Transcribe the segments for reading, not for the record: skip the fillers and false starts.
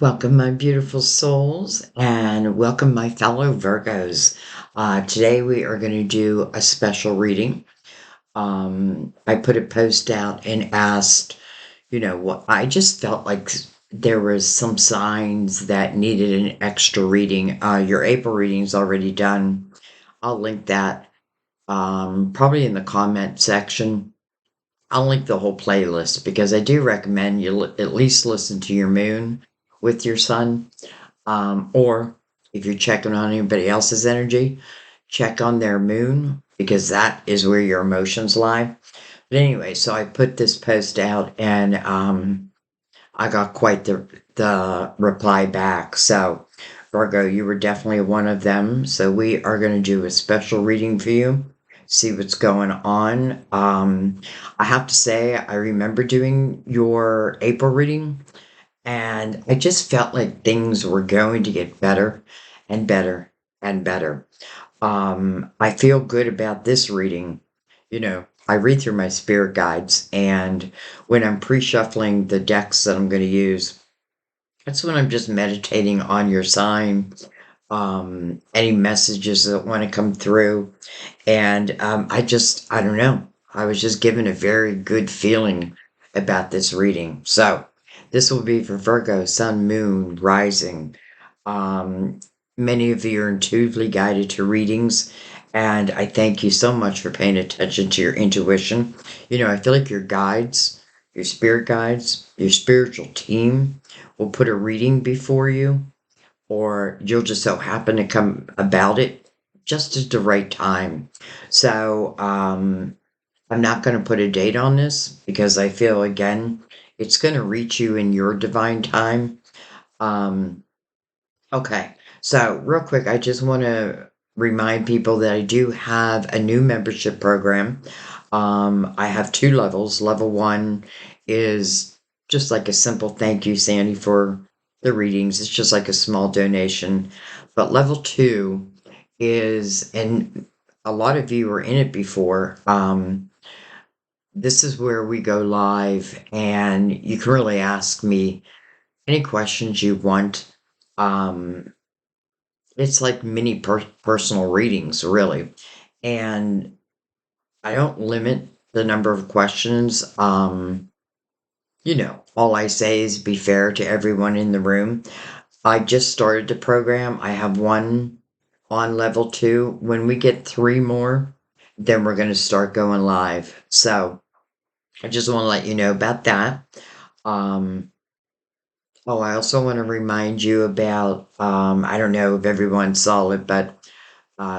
Welcome, my beautiful souls, and welcome, my fellow Virgos. Today, we are going to do a special reading. I put a post out and asked, what I just felt like there was some signs that needed an extra reading. Your April reading is already done. I'll link that probably in the comment section. I'll link the whole playlist because I do recommend you at least listen to your moon with your sun. Or if you're checking on anybody else's energy, check on their moon because that is where your emotions lie. But anyway, so I put this post out and I got quite the reply back. So Virgo, you were definitely one of them. So we are going to do a special reading for you. See what's going on. I have to say, I remember doing your April reading, and I just felt like things were going to get better and better and better. I feel good about this reading. I read through my spirit guides, and when I'm pre shuffling the decks that I'm going to use, that's when I'm just meditating on your sign, any messages that want to come through. And I don't know. I was just given a very good feeling about this reading. So this will be for Virgo, Sun, Moon, Rising. Um, Many of you are intuitively guided to readings, and I thank you so much for paying attention to your intuition. I feel like your guides, your spirit guides, your spiritual team will put a reading before you, or you'll just so happen to come about it just at the right time. So, I'm not going to put a date on this because I feel, again, it's going to reach you in your divine time. Um, okay, so real quick, I just want to remind people that I do have a new membership program. I have two levels. Level one is just like a simple thank you, Sandy, for the readings. It's just like a small donation. But level two is, and a lot of you were in it before. This is where we go live, and you can really ask me any questions you want. Um, it's like mini personal readings, really. And I don't limit the number of questions. All I say is be fair to everyone in the room. I just started the program. I have one on level two. When we get three more, then we're going to start going live. So I just want to let you know about that. Um, I also want to remind you about, I don't know if everyone saw it, but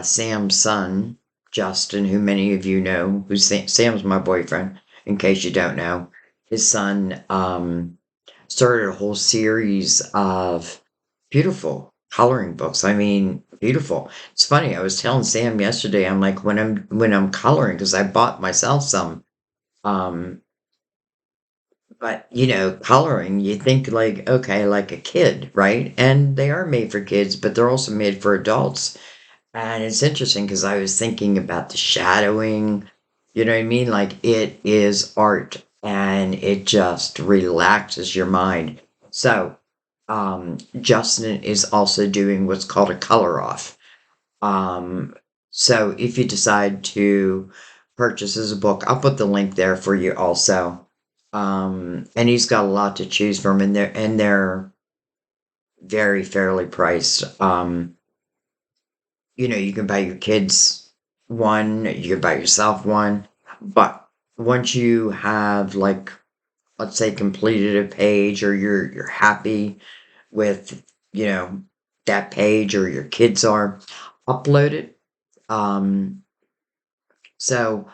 Sam's son, Justin, who many of you know, Sam's my boyfriend, in case you don't know. His son started a whole series of beautiful coloring books. I mean, beautiful. It's funny. I was telling Sam yesterday. I'm like, when I'm coloring, because I bought myself some. Um, but coloring, you think like, okay, like a kid, right? And they are made for kids, but they're also made for adults. And it's interesting because I was thinking about the shadowing. You know what I mean? Like it is art and it just relaxes your mind. So, Justin is also doing what's called a color off. Um, so if you decide to purchase as a book, I'll put the link there for you also. And he's got a lot to choose from, and they're very fairly priced. You can buy your kids one, you can buy yourself one, but once you have, like, let's say, completed a page, or you're happy with, you know, that page, or your kids are, upload it. Um, so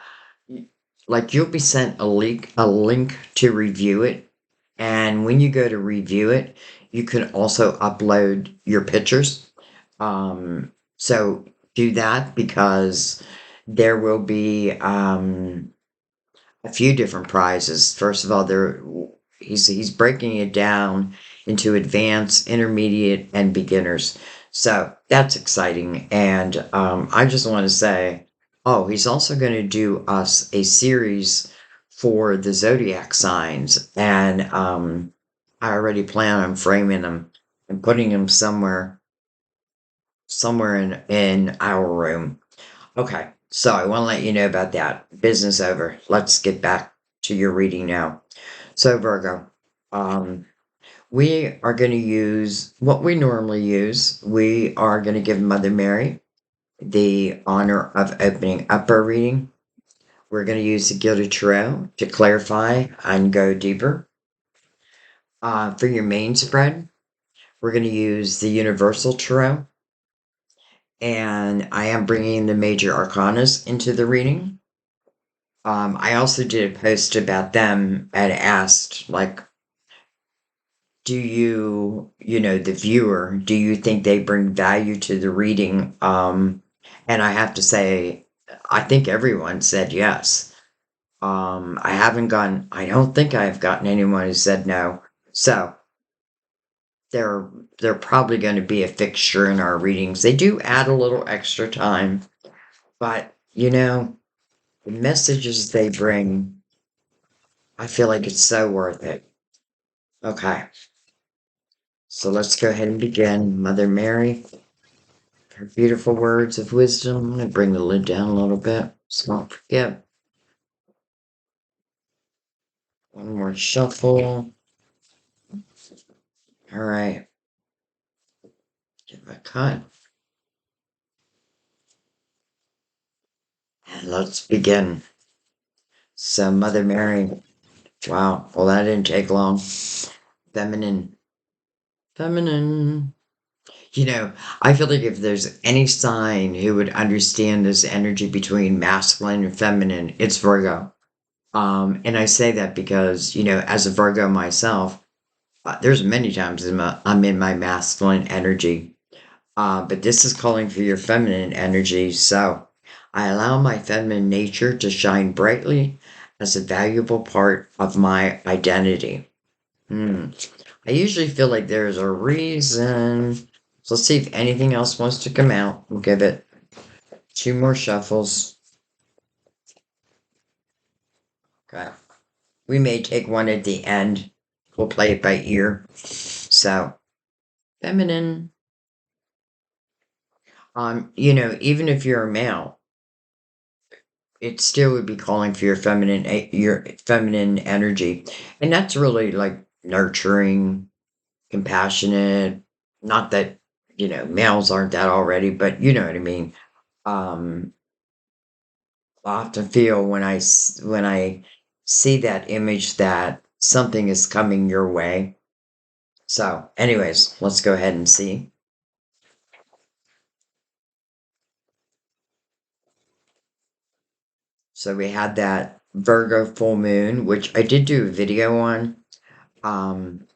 like you'll be sent a link to review it, and when you go to review it, you can also upload your pictures. So do that because there will be a few different prizes. First of all, he's breaking it down into advanced, intermediate, and beginners. So that's exciting. And I just want to say, oh, he's also going to do us a series for the zodiac signs. And I already plan on framing them and putting them somewhere in our room. Okay, so I want to let you know about that. Business over. Let's get back to your reading now. So Virgo, um, we are going to use what we normally use. We are going to give Mother Mary the honor of opening up our reading. We're going to use the Gilded Tarot to clarify and go deeper. For your main spread, we're going to use the Universal Tarot, and I am bringing the major arcanas into the reading. I also did a post about them and asked, like, do the viewer, do you think they bring value to the reading? And I have to say, I think everyone said yes. I don't think I've gotten anyone who said no. So they're they're probably going to be a fixture in our readings. They do add a little extra time, but the messages they bring, I feel like it's so worth it. Okay, so let's go ahead and begin. Mother Mary, her beautiful words of wisdom. I'm going to bring the lid down a little bit so I don't forget. One more shuffle. All right, give a cut. And let's begin. So, Mother Mary, wow, well, that didn't take long. Feminine, feminine. I feel like if there's any sign who would understand this energy between masculine and feminine, it's Virgo. And I say that because, as a Virgo myself, there's many times I'm in my masculine energy. But this is calling for your feminine energy. So I allow my feminine nature to shine brightly as a valuable part of my identity. Hmm. I usually feel like there's a reason. So let's see if anything else wants to come out. We'll give it two more shuffles. Okay. We may take one at the end. We'll play it by ear. So, feminine. Even if you're a male, it still would be calling for your feminine energy. And that's really like nurturing, compassionate. Not that, males aren't that already, but you know what I mean. Um, I often feel when I see that image that something is coming your way. So, anyways, let's go ahead and see. So we had that Virgo full moon, which I did do a video on, um,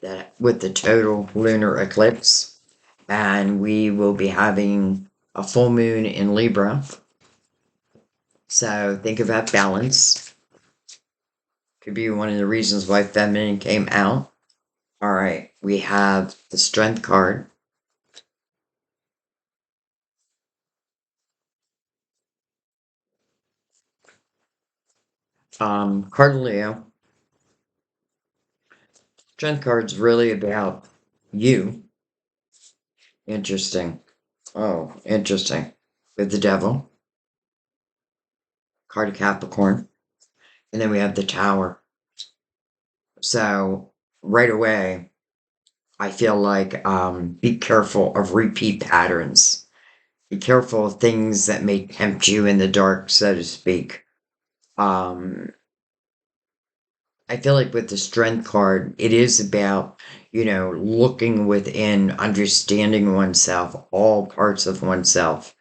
that with the total lunar eclipse, and we will be having a full moon in Libra. So think about balance. Could be one of the reasons why feminine came out. All right, we have the Strength card. Card of Leo. Strength card's really about you. Interesting. Oh, interesting. With the Devil, card of Capricorn, and then we have the Tower. So right away, I feel like be careful of repeat patterns. Be careful of things that may tempt you in the dark, so to speak. Um, I feel like with the Strength card, it is about, looking within, understanding oneself, all parts of oneself.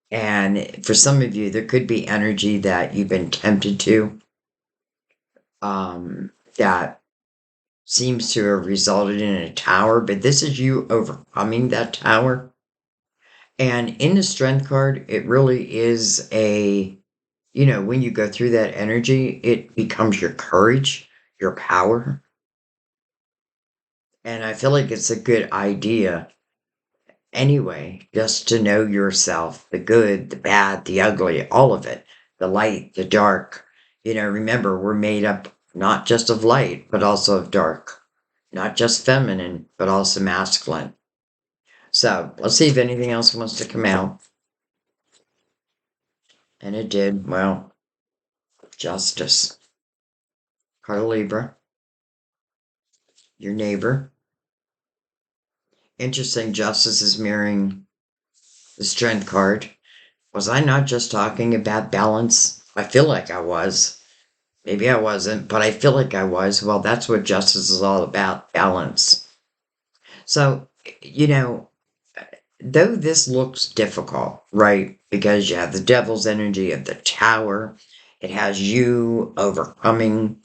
And for some of you, there could be energy that you've been tempted to, that seems to have resulted in a tower, but this is you overcoming that tower. And in the Strength card, it really is when you go through that energy, it becomes your courage, your power. And I feel like it's a good idea anyway, just to know yourself, the good, the bad, the ugly, all of it, the light, the dark. Remember, we're made up not just of light, but also of dark, not just feminine, but also masculine. So let's see if anything else wants to come out. And it did. Well, justice. Card Libra, your neighbor. Interesting, justice is mirroring the strength card. Was I not just talking about balance? I feel like I was. Maybe I wasn't, but I feel like I was. Well, that's what justice is all about, balance. So, you know, though this looks difficult, right? Because you have the devil's energy of the tower, it has you overcoming.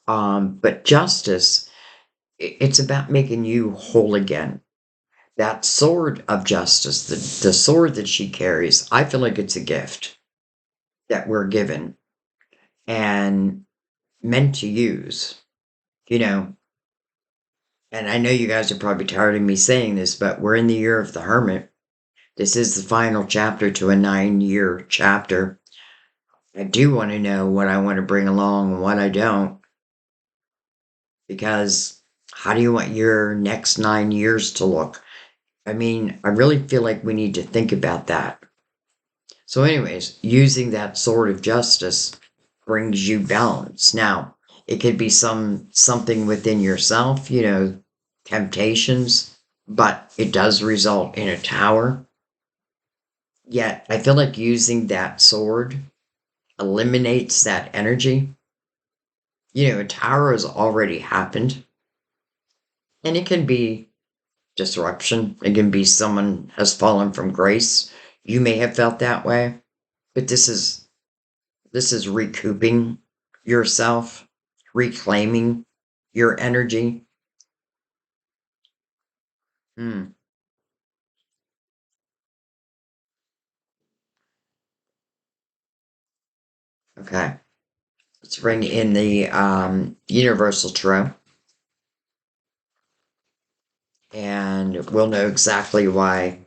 But justice, it's about making you whole again. That sword of justice, the sword that she carries, I feel like it's a gift that we're given and meant to use, you know. And I know you guys are probably tired of me saying this, but we're in the year of the hermit. This is the final chapter to a 9-year chapter. I do want to know what I want to bring along and what I don't, because how do you want your next 9 years to look? I mean, I really feel like we need to think about that. So, anyways, using that sword of justice brings you balance. Now, it could be something within yourself, temptations, but it does result in a tower. Yet, I feel like using that sword eliminates that energy. A tower has already happened, and it can be disruption. It can be someone has fallen from grace. You may have felt that way, but this is recouping yourself, reclaiming your energy. Hmm. Okay. Let's bring in the Universal Tarot, and we'll know exactly why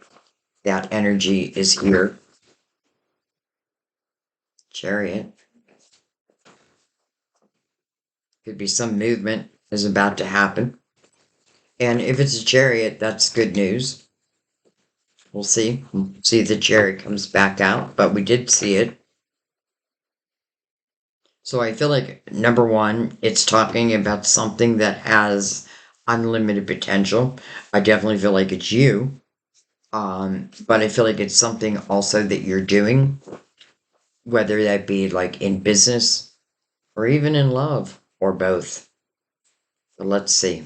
that energy is here. Chariot. Could be some movement is about to happen. And if it's a chariot, that's good news. We'll see. We'll see if the chariot comes back out, but we did see it. So I feel like number one, it's talking about something that has unlimited potential. I definitely feel like it's you. But I feel like it's something also that you're doing, whether that be like in business or even in love or both. But let's see.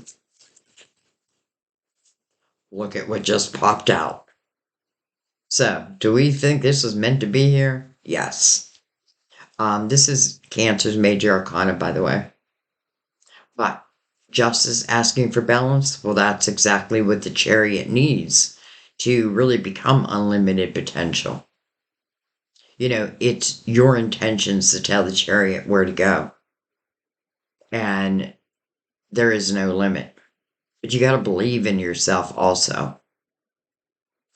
Look at what just popped out. So, do we think this was meant to be here? Yes. This is Cancer's major arcana, by the way. But justice asking for balance, well, that's exactly what the chariot needs to really become unlimited potential. It's your intentions to tell the chariot where to go. And there is no limit. But you got to believe in yourself also.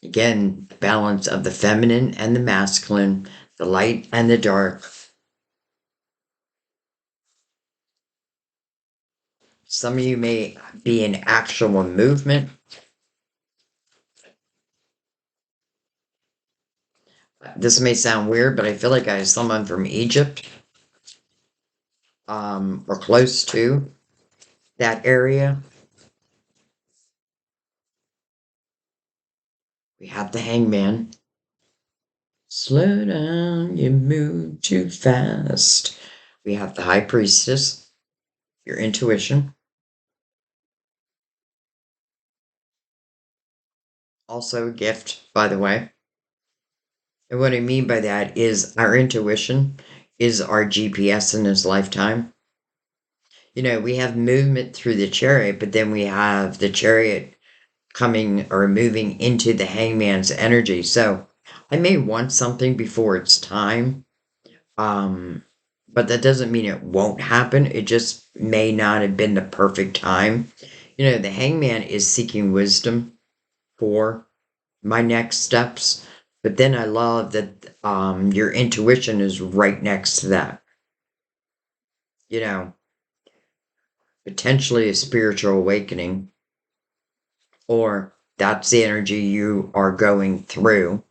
Again, the balance of the feminine and the masculine, the light and the dark. Some of you may be in actual movement. This may sound weird, but I feel like I have someone from Egypt, or close to that area. We have the hangman. Slow down, you move too fast. We have the high priestess, your intuition. Also a gift, by the way. And what I mean by that is our intuition is our GPS in this lifetime. We have movement through the chariot, but then we have the chariot coming or moving into the hangman's energy. So I may want something before it's time. But that doesn't mean it won't happen. It just may not have been the perfect time. The hangman is seeking wisdom for my next steps. But then I love that your intuition is right next to that. You know, potentially a spiritual awakening, or that's the energy you are going through.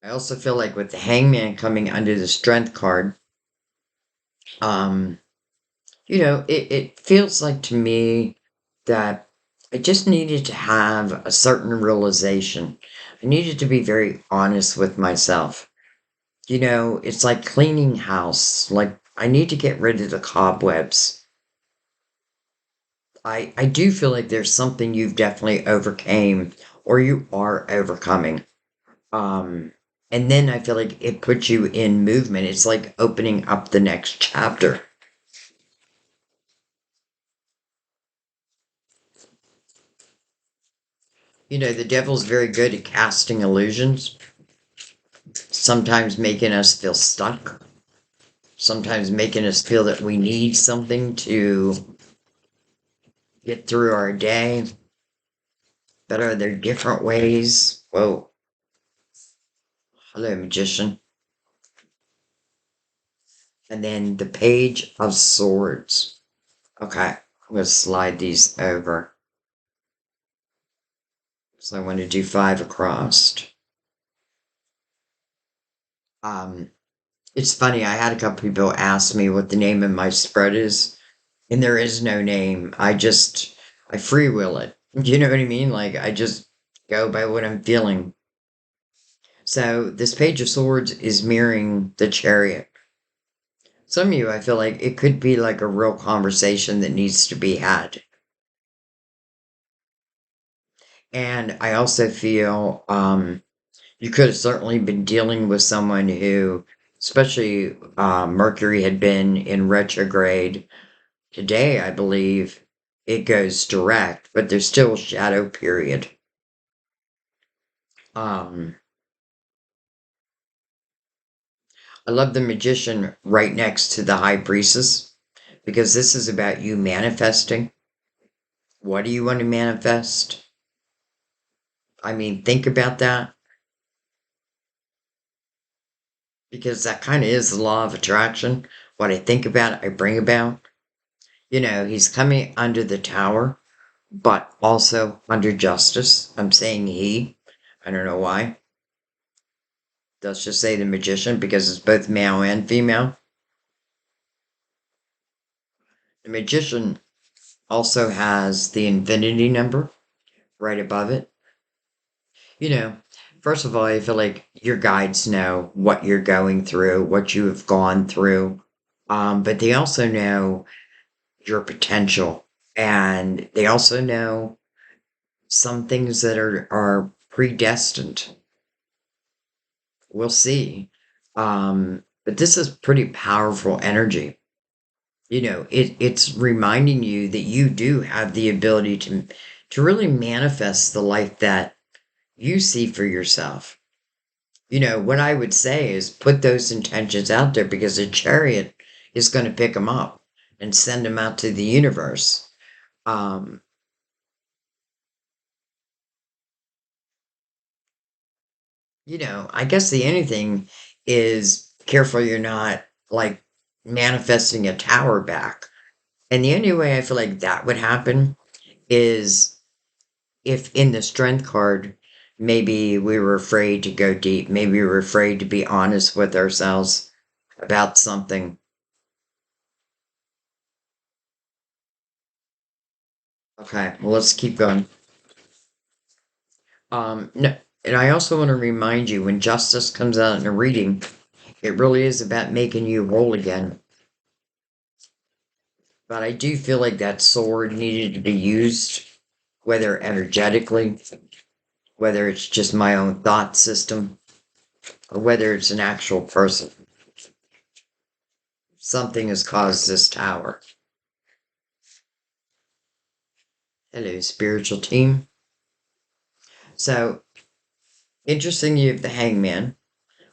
I also feel like with the hangman coming under the strength card, um, it feels like to me that I just needed to have a certain realization. I needed to be very honest with myself. It's like cleaning house. Like, I need to get rid of the cobwebs. I do feel like there's something you've definitely overcame or you are overcoming. Um, and then I feel like it puts you in movement. It's like opening up the next chapter. The devil's very good at casting illusions, sometimes making us feel stuck, sometimes making us feel that we need something to get through our day. But are there different ways? Whoa. Hello, magician. And then the Page of Swords. Okay, I'm going to slide these over. So I want to do 5 across. Um, it's funny, I had a couple people ask me what the name of my spread is, and there is no name. I freewheel it. You know what I mean? Like, I just go by what I'm feeling. So this Page of Swords is mirroring the Chariot. Some of you, I feel like it could be like a real conversation that needs to be had. And I also feel you could have certainly been dealing with someone who, especially Mercury had been in retrograde. Today, I believe it goes direct, but there's still a shadow period. Um, I love the magician right next to the high priestess because this is about you manifesting. What do you want to manifest? I mean, think about that because that kind of is the law of attraction. What I think about, I bring about. He's coming under the tower, but also under justice. I'm saying he. I don't know why. Let's just say the magician because it's both male and female. The magician also has the infinity number right above it. You know, First of all, I feel like your guides know what you're going through, what you have gone through. But they also know your potential. And they also know some things that are predestined. We'll see. But this is pretty powerful energy. It's reminding you that you do have the ability to really manifest the life that you see for yourself. What I would say is put those intentions out there because a chariot is going to pick them up and send them out to the universe. Um, I guess the only thing is careful you're not like manifesting a tower back. And the only way I feel like that would happen is if in the strength card, maybe we were afraid to go deep. Maybe we were afraid to be honest with ourselves about something. Okay, well, let's keep going. No, and I also want to remind you when justice comes out in a reading, it really is about making you whole again. But I do feel like that sword needed to be used, whether energetically, whether it's just my own thought system, or whether it's an actual person. Something has caused this tower. Hello, spiritual team. So, interesting, you have the hangman,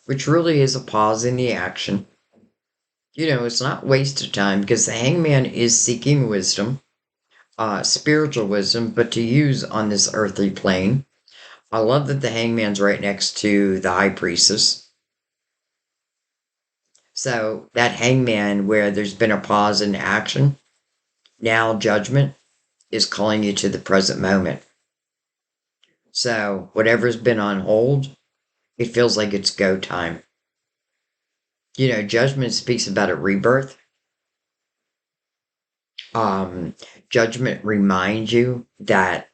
which really is a pause in the action. It's not wasted time because the hangman is seeking wisdom, spiritual wisdom, but to use on this earthly plane. I love that the hangman's right next to the high priestess. So that hangman where there's been a pause in action, now judgment is calling you to the present moment. So whatever's been on hold, it feels like it's go time. Judgment speaks about a rebirth. Um, Judgment reminds you that,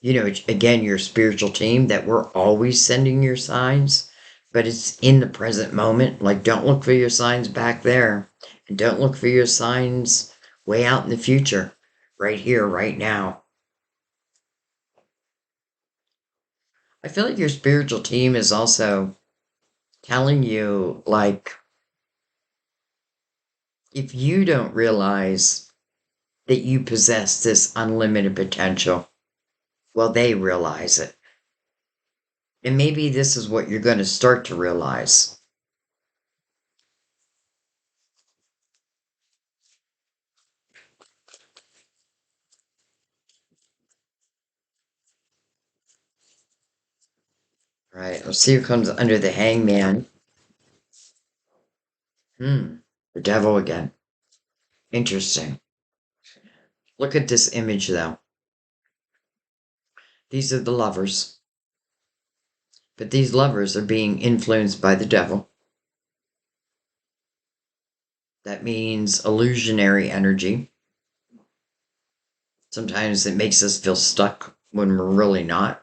again, your spiritual team, that we're always sending your signs, but it's in the present moment. Like, don't look for your signs back there, and don't look for your signs way out in the future, right here, right now. I feel like your spiritual team is also telling you, like, if you don't realize that you possess this unlimited potential, well, they realize it. And maybe this is what you're going to start to realize. Right. Let's see who comes under the hangman. The devil again. Interesting. Look at this image, though. These are the lovers. But these lovers are being influenced by the devil. That means illusionary energy. Sometimes it makes us feel stuck when we're really not.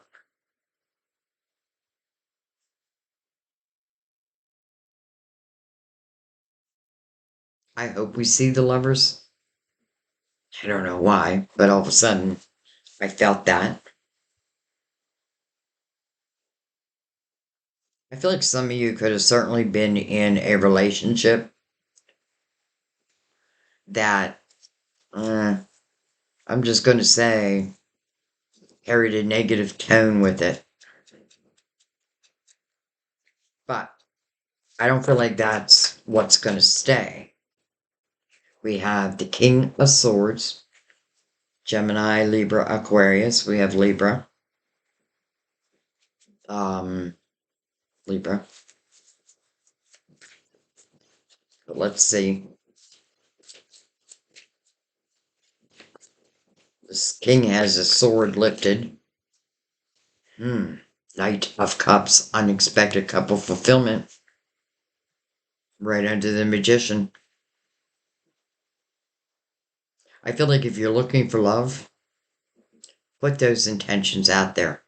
I hope we see the lovers. I don't know why, but all of a sudden I felt that. I feel like some of you could have certainly been in a relationship that, I'm just going to say, carried a negative tone with it. But I don't feel like that's what's going to stay. We have the King of Swords, Gemini, Libra, Aquarius. We have Libra. Libra. But let's see. This king has a sword lifted. Knight of Cups, unexpected couple fulfillment. Right under the Magician. I feel like if you're looking for love, put those intentions out there.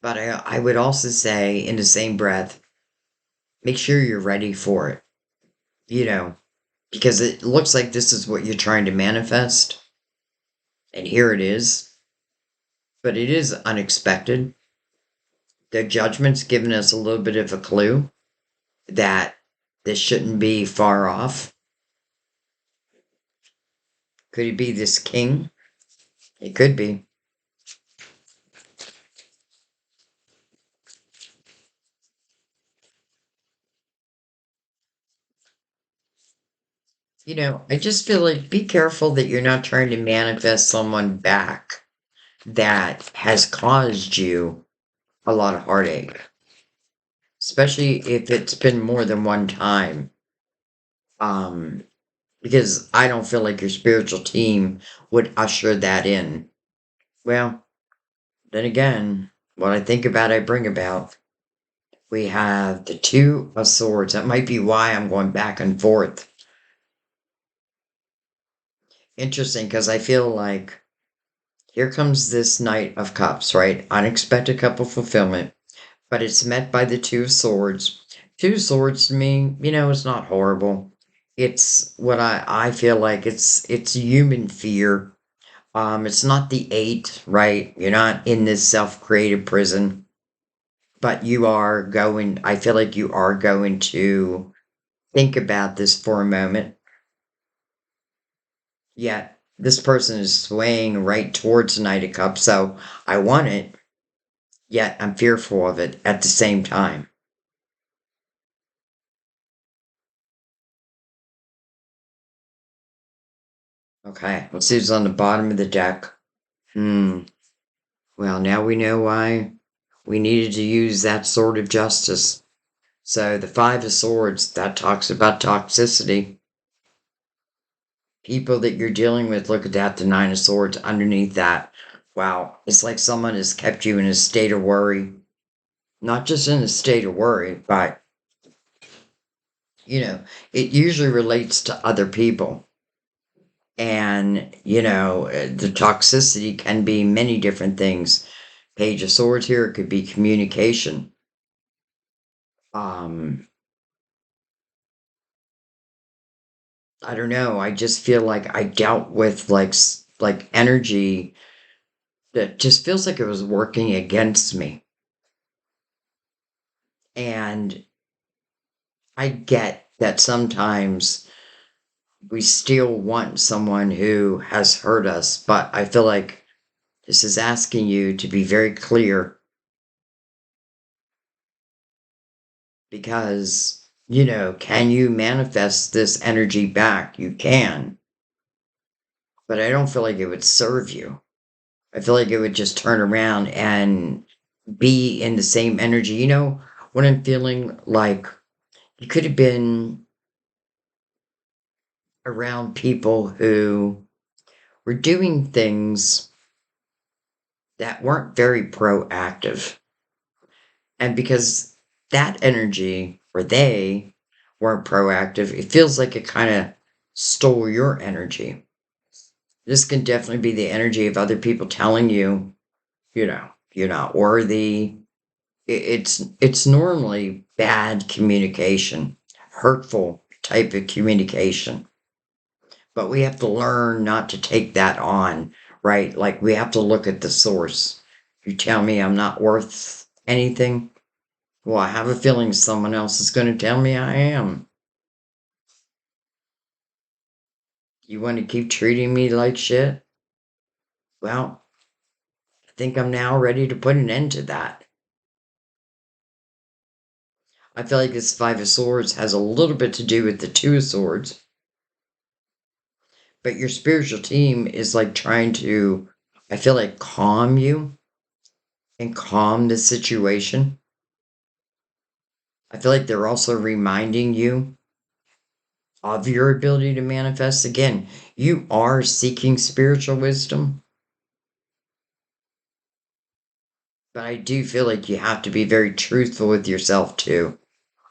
But I would also say, in the same breath, make sure you're ready for it. Because it looks like this is what you're trying to manifest. And here it is. But it is unexpected. The judgment's given us a little bit of a clue that this shouldn't be far off. Could it be this king? It could be. I just feel like be careful that you're not trying to manifest someone back that has caused you a lot of heartache, especially if it's been more than one time. Because I don't feel like your spiritual team would usher that in. Well, then again, what I think about, I bring about. We have the Two of Swords. That might be why I'm going back and forth. Interesting, because I feel like here comes this Knight of Cups, right? Unexpected couple fulfillment, but it's met by the Two of Swords. Two Swords to me, it's not horrible. It's what I feel like it's human fear. It's not the eight, right? You're not in this self-created prison, but you are going, I feel like you are going to think about this for a moment. Yet this person is swaying right towards the Knight of Cups, so I want it, yet I'm fearful of it at the same time. Okay, let's see who's on the bottom of the deck. Well, now we know why we needed to use that sword of justice. So the Five of Swords, that talks about toxicity. People that you're dealing with, look at that, the Nine of Swords underneath that. Wow, it's like someone has kept you in a state of worry. Not just in a state of worry, but, you know, it usually relates to other people. And, the toxicity can be many different things. Page of Swords here, it could be communication. Um, I don't know. I just feel like I dealt with like energy that just feels like it was working against me. And I get that sometimes we still want someone who has hurt us, but I feel like this is asking you to be very clear because, can you manifest this energy back? You can, but I don't feel like it would serve you. I feel like it would just turn around and be in the same energy. What I'm feeling like you could have been around people who were doing things that weren't very proactive. And because that energy, or they weren't proactive, it feels like it kind of stole your energy. This can definitely be the energy of other people telling you, you're not worthy. It's normally bad communication, hurtful type of communication. But we have to learn not to take that on, right? Like we have to look at the source. You tell me I'm not worth anything. Well, I have a feeling someone else is going to tell me I am. You want to keep treating me like shit? Well, I think I'm now ready to put an end to that. I feel like this Five of Swords has a little bit to do with the Two of Swords, but your spiritual team is like trying to, I feel like, calm you and calm the situation. I feel like they're also reminding you of your ability to manifest. Again, you are seeking spiritual wisdom, but I do feel like you have to be very truthful with yourself too,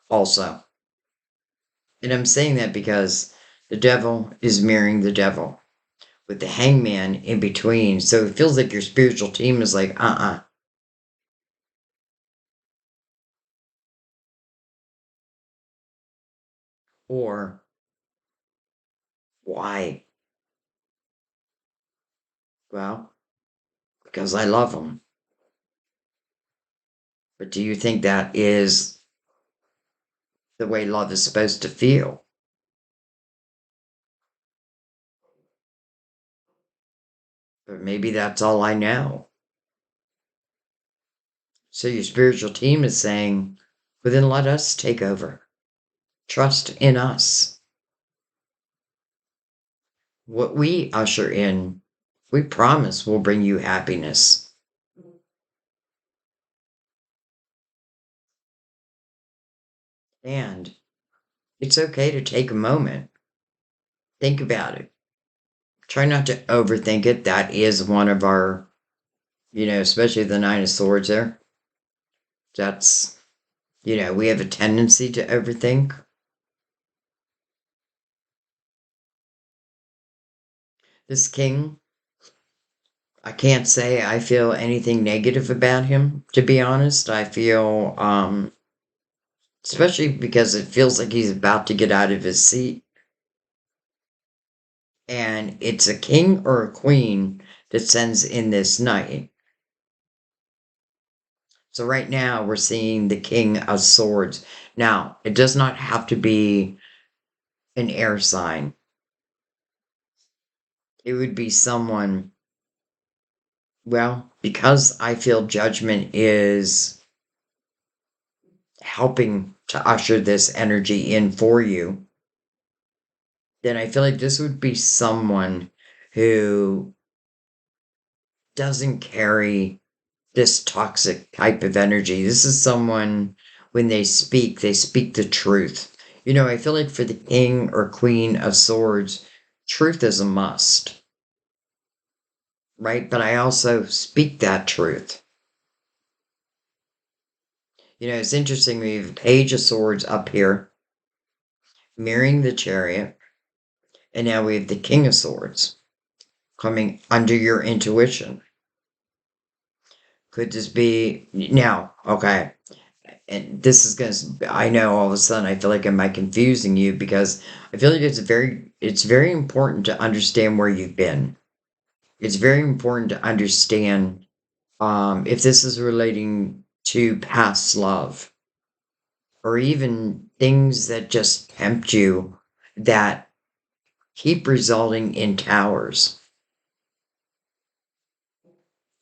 also. And I'm saying that because the devil is mirroring the devil with the hangman in between. So it feels like your spiritual team is like, or why? Well, because I love them. But do you think that is the way love is supposed to feel? But maybe that's all I know. So your spiritual team is saying, well, then let us take over. Trust in us. What we usher in, we promise will bring you happiness. And it's okay to take a moment. Think about it. Try not to overthink it. That is one of our, especially the Nine of Swords there. That's, we have a tendency to overthink. This king, I can't say I feel anything negative about him, to be honest. I feel, especially because it feels like he's about to get out of his seat. And it's a king or a queen that sends in this knight. So right now we're seeing the King of Swords. Now, it does not have to be an air sign. It would be someone, well, because I feel judgment is helping to usher this energy in for you, then I feel like this would be someone who doesn't carry this toxic type of energy. This is someone when they speak the truth. I feel like for the king or queen of swords, truth is a must, right? But I also speak that truth. It's interesting. We have Page of Swords up here, mirroring the Chariot, and now we have the King of Swords coming under your intuition. Could this be now? Okay. And this is I know all of a sudden I feel like am I confusing you because I feel like it's very important to understand where you've been. It's very important to understand if this is relating to past love or even things that just tempt you that keep resulting in towers.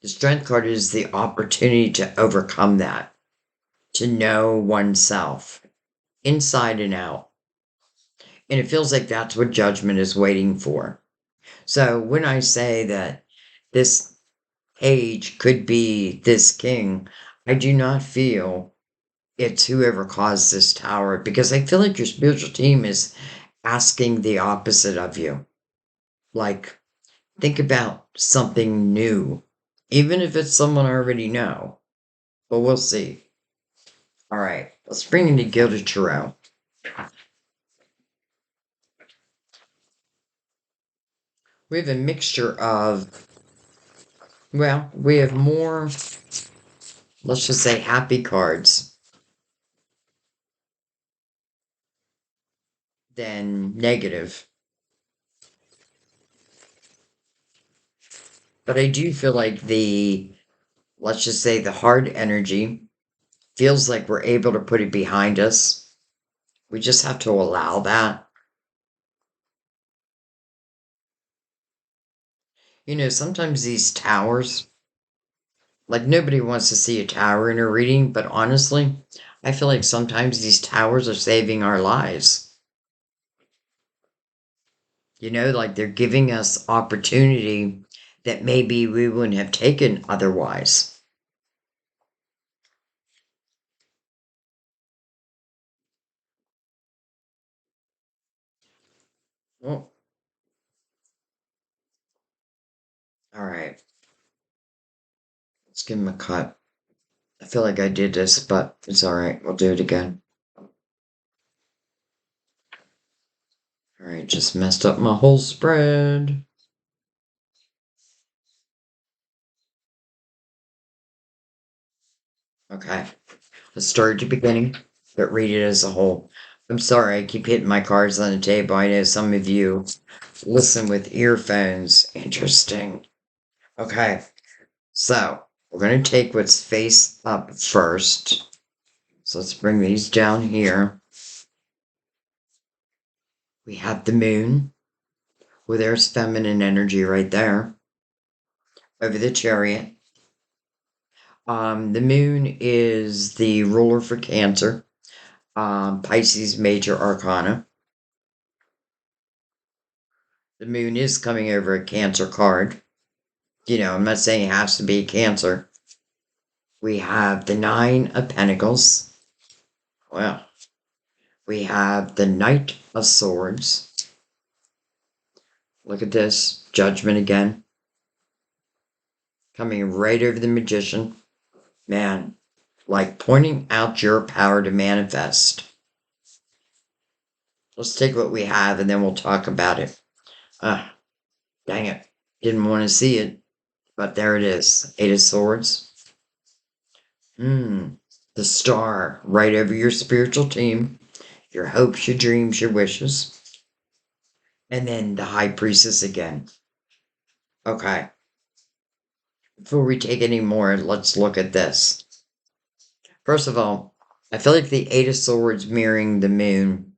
The strength card is the opportunity to overcome that, to know oneself inside and out. And it feels like that's what judgment is waiting for. So when I say that this page could be this king, I do not feel it's whoever caused this tower because I feel like your spiritual team is asking the opposite of you. Like, think about something new, even if it's someone I already know. But we'll see. All right, let's bring in the Gilded Tarot. We have a mixture of, well, we have more, let's just say, happy cards than negative. But I do feel like let's just say, the hard energy feels like we're able to put it behind us. We just have to allow that. Sometimes these towers, like nobody wants to see a tower in a reading, but honestly, I feel like sometimes these towers are saving our lives. Like they're giving us opportunity that maybe we wouldn't have taken otherwise. Well, all right, let's give him a cut. I feel like I did this, but it's all right. We'll do it again. All right, just messed up my whole spread. Okay, let's start at the beginning, but read it as a whole. I'm sorry, I keep hitting my cards on the table. I know some of you listen with earphones. Interesting. Okay, so we're going to take what's face up first. So let's bring these down here. We have the moon. Well, there's feminine energy right there. Over the Chariot. The moon is the ruler for Cancer. Pisces major arcana. The moon is coming over a Cancer card. I'm not saying it has to be Cancer. We have the Nine of Pentacles. Well, we have the Knight of Swords. Look at this. Judgment again. Coming right over the Magician. Man, like pointing out your power to manifest. Let's take what we have and then we'll talk about it. Ah, dang it. Didn't want to see it, but there it is. Eight of Swords. The Star right over your spiritual team. Your hopes, your dreams, your wishes. And then the High Priestess again. Okay. Before we take any more, let's look at this. First of all, I feel like the Eight of Swords mirroring the moon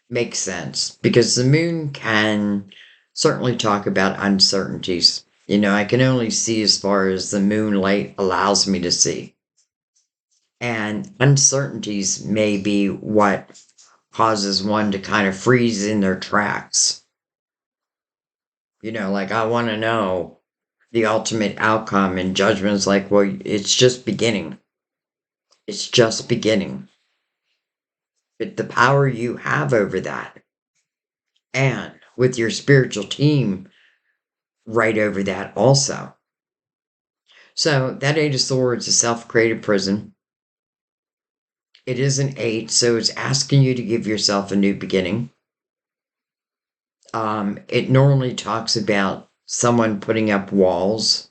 makes sense because the moon can certainly talk about uncertainties. I can only see as far as the moonlight allows me to see. And uncertainties may be what causes one to kind of freeze in their tracks. Like I want to know the ultimate outcome, and judgment is like, well, it's just beginning. It's just beginning. but the power you have over that, and with your spiritual team right over that also. So that Eight of Swords is a self-created prison. It is an eight, so it's asking you to give yourself a new beginning. It normally talks about someone putting up walls,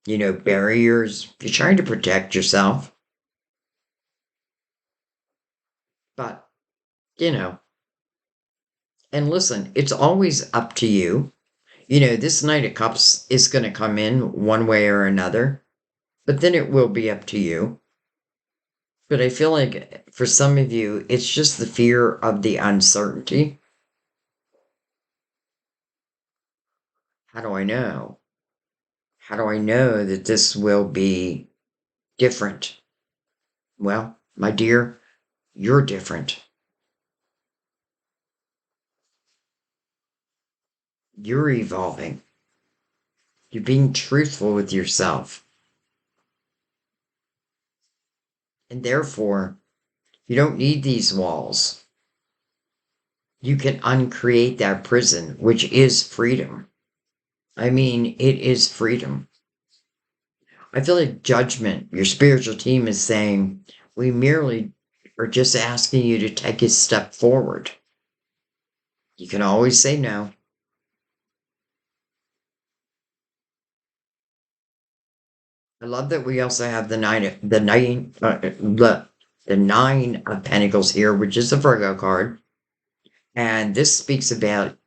barriers. You're trying to protect yourself. But, you know, and listen, it's always up to you. This Knight of Cups is going to come in one way or another, but then it will be up to you. But I feel like for some of you, it's just the fear of the uncertainty. How do I know? How do I know that this will be different? Well, my dear, you're different. You're evolving. You're being truthful with yourself. And therefore, you don't need these walls. You can uncreate that prison, which is freedom. I mean, it is freedom. I feel like judgment, your spiritual team is saying, we merely are just asking you to take a step forward. You can always say no. I love that we also have the nine of Pentacles here, which is a Virgo card, and this speaks about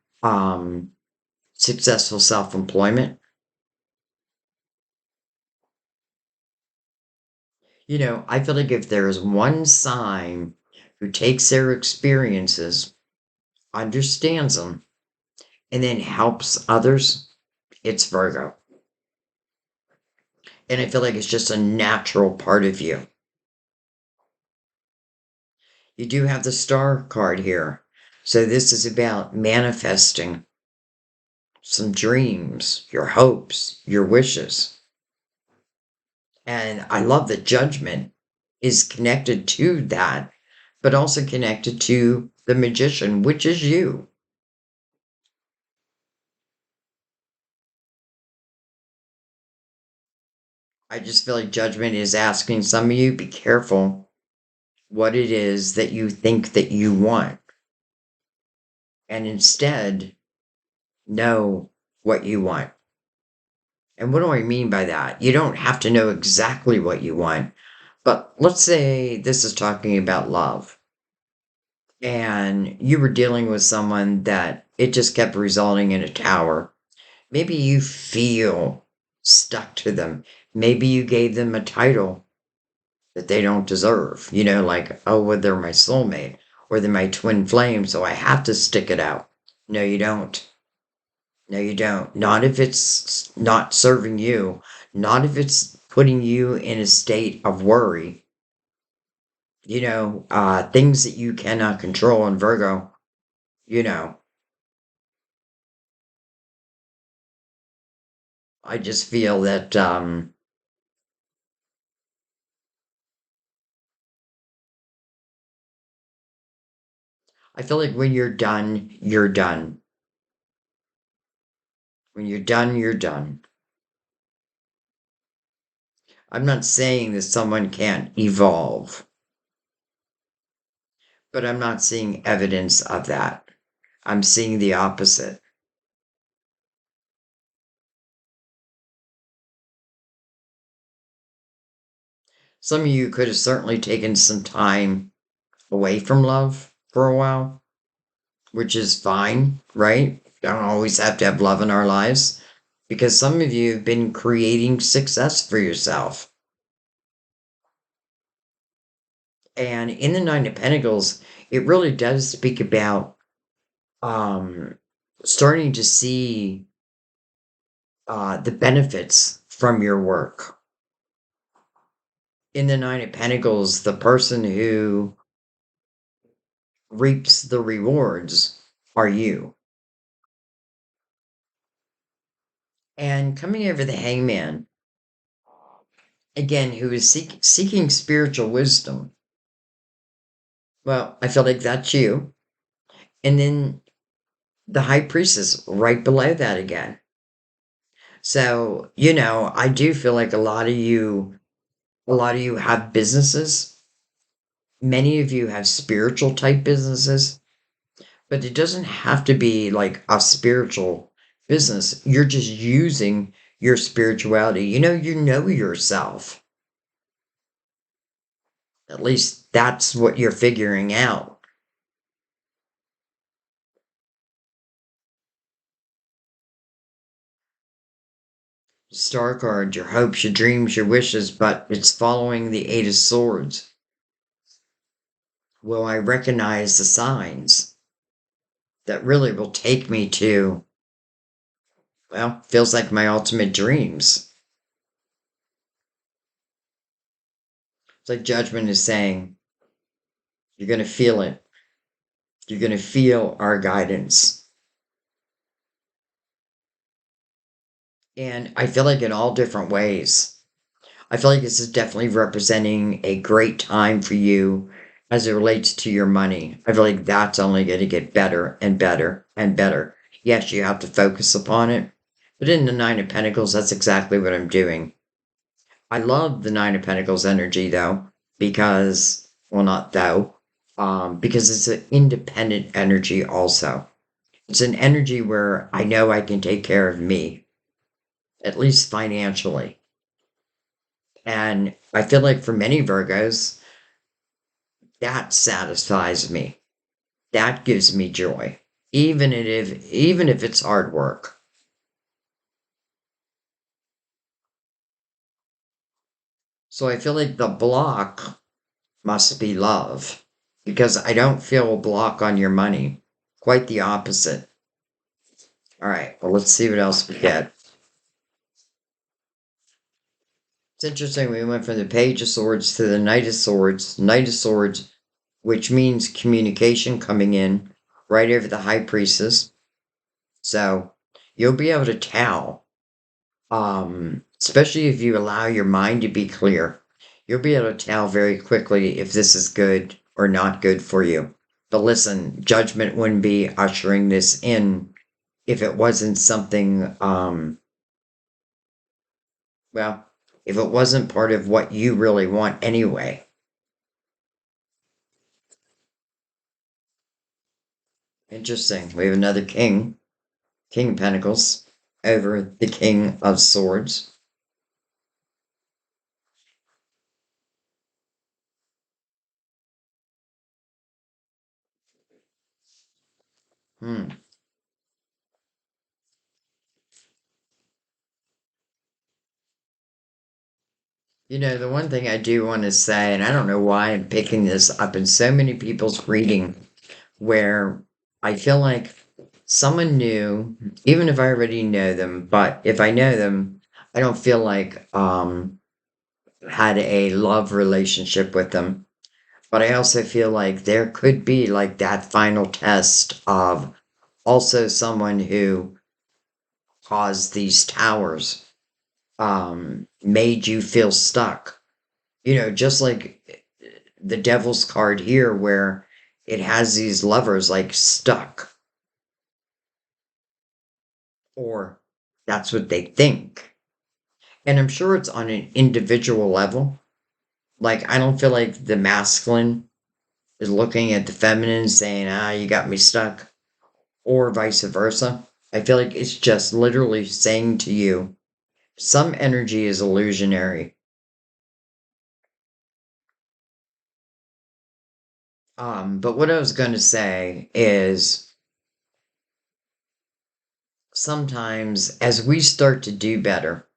successful self-employment. I feel like if there is one sign who takes their experiences, understands them, and then helps others, it's Virgo. And I feel like it's just a natural part of you. You do have the Star card here. So this is about manifesting some dreams, your hopes, your wishes. And I love that judgment is connected to that, but also connected to the magician, which is you. I just feel like judgment is asking some of you, be careful what it is that you think that you want. And instead, know what you want. And what do I mean by that? You don't have to know exactly what you want, but let's say this is talking about love and you were dealing with someone that it just kept resulting in a tower. Maybe you feel stuck to them. Maybe you gave them a title that they don't deserve, like, oh, well, they're my soulmate or they're my twin flame, so I have to stick it out. No, you don't. No, you don't. Not if it's not serving you. Not if it's putting you in a state of worry. Things that you cannot control in Virgo, you know, I just feel that, I feel like when you're done, you're done. When you're done, you're done. I'm not saying that someone can't evolve, but I'm not seeing evidence of that. I'm seeing the opposite. Some of you could have certainly taken some time away from love for a while, which is fine, right? Don't always have to have love in our lives because some of you have been creating success for yourself. And in the Nine of Pentacles, it really does speak about um, starting to see the benefits from your work. In the Nine of Pentacles, the person who reaps the rewards are you. And coming over the Hangman, again, who is seeking spiritual wisdom. Well, I feel like that's you. And then the high priestess right below that again. So, I do feel like a lot of you have businesses. Many of you have spiritual type businesses, but it doesn't have to be like a spiritual business. You're just using your spirituality. You know yourself. At least that's what you're figuring out. Star card, your hopes, your dreams, your wishes, but it's following the Eight of Swords. Will I recognize the signs that really will take me to, well, feels like my ultimate dreams? It's like Judgment is saying, you're going to feel it. You're going to feel our guidance. And I feel like in all different ways. I feel like this is definitely representing a great time for you as it relates to your money. I feel like that's only going to get better and better and better. Yes, you have to focus upon it. But in the Nine of Pentacles, that's exactly what I'm doing. I love the Nine of Pentacles energy though, because, well, not though, because it's an independent energy also. It's an energy where I know I can take care of me, at least financially. And I feel like for many Virgos, that satisfies me. That gives me joy, even if it's hard work. So I feel like the block must be love, because I don't feel a block on your money. Quite the opposite. All right, well, let's see what else we get. It's interesting. We went from the Page of Swords to the Knight of Swords. Knight of Swords, which means communication coming in right over the High Priestess. So you'll be able to tell, especially if you allow your mind to be clear, you'll be able to tell very quickly if this is good or not good for you. But listen, judgment wouldn't be ushering this in if it wasn't something, well, if it wasn't part of what you really want anyway. Interesting. We have another king, King of Pentacles, over the King of Swords. Hmm. The one thing I do want to say, and I don't know why I'm picking this up in so many people's reading, where I feel like someone new, even if I already know them, but if I know them, I don't feel like had a love relationship with them. But I also feel like there could be like that final test of also someone who caused these towers, made you feel stuck. Just like the devil's card here, where it has these lovers like stuck, or that's what they think. And I'm sure it's on an individual level. Like, I don't feel like the masculine is looking at the feminine saying, you got me stuck, or vice versa. I feel like it's just literally saying to you, some energy is illusionary. But what I was going to say is sometimes as we start to do better,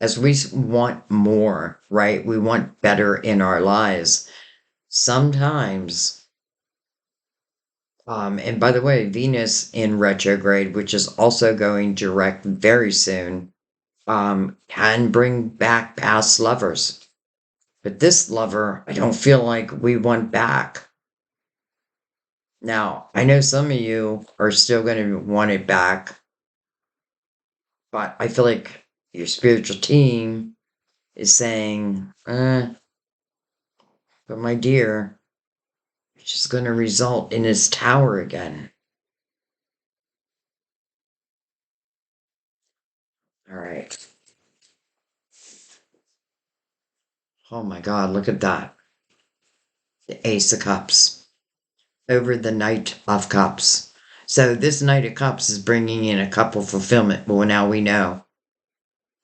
as we want more, right? We want better in our lives. Sometimes, and by the way, Venus in retrograde, which is also going direct very soon, can bring back past lovers. But this lover, I don't feel like we want back. Now, I know some of you are still going to want it back, but I feel like your spiritual team is saying, but my dear, which is going to result in his tower again. All right. Oh my God, look at that. The Ace of Cups over the Knight of Cups. So this Knight of Cups is bringing in a couple fulfillment. Well, now we know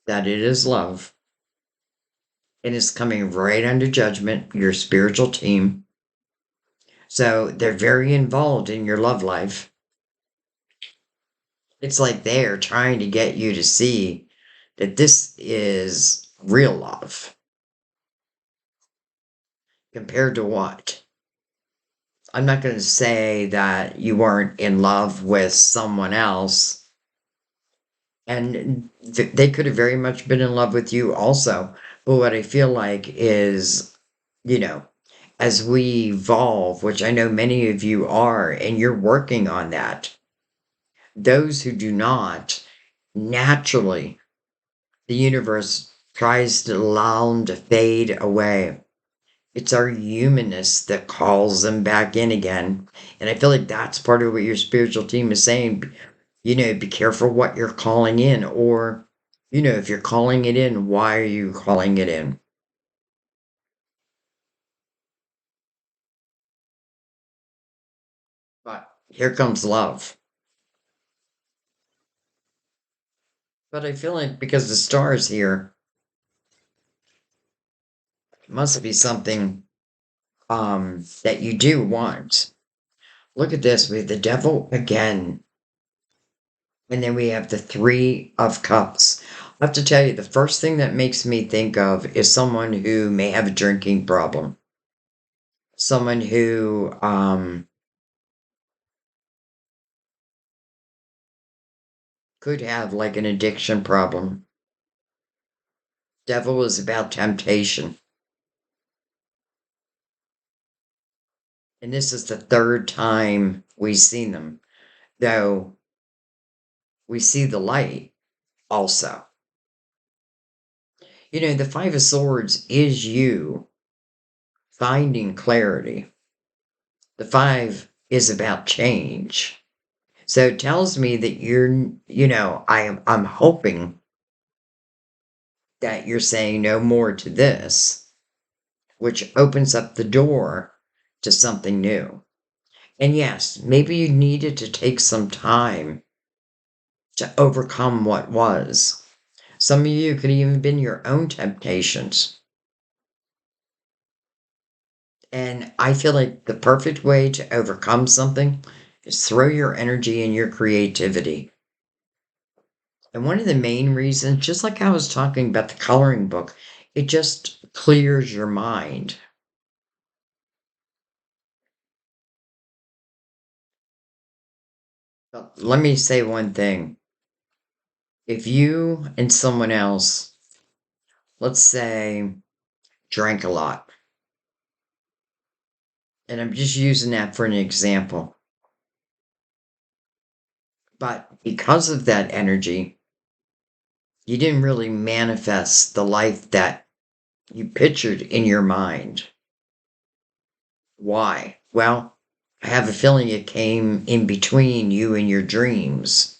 that it is love. And it's coming right under judgment, your spiritual team. So they're very involved in your love life. It's like they're trying to get you to see that this is real love. Compared to what? I'm not going to say that you weren't in love with someone else. And they could have very much been in love with you also. But what I feel like is, you know, as we evolve, which I know many of you are, and you're working on that, those who do not, naturally, the universe tries to allow them to fade away. It's our humanness that calls them back in again. And I feel like that's part of what your spiritual team is saying. Be careful what you're calling in, or, if you're calling it in, why are you calling it in? But here comes love. But I feel like because the stars here, it must be something that you do want. Look at this. We have the devil again. And then we have the Three of Cups. I have to tell you, the first thing that makes me think of is someone who may have a drinking problem. Someone who could have like an addiction problem. Devil is about temptation. And this is the third time we've seen them, though we see the light also. The Five of Swords is you finding clarity. The five is about change. So it tells me that I'm hoping that you're saying no more to this, which opens up the door to something new. And yes, maybe you needed to take some time to overcome what was. Some of you could even been your own temptations. And I feel like the perfect way to overcome something is throw your energy and your creativity. And one of the main reasons, just like I was talking about the coloring book, it just clears your mind. But let me say one thing. If you and someone else, let's say, drank a lot, and I'm just using that for an example, but because of that energy, you didn't really manifest the life that you pictured in your mind. Why? Well, I have a feeling it came in between you and your dreams.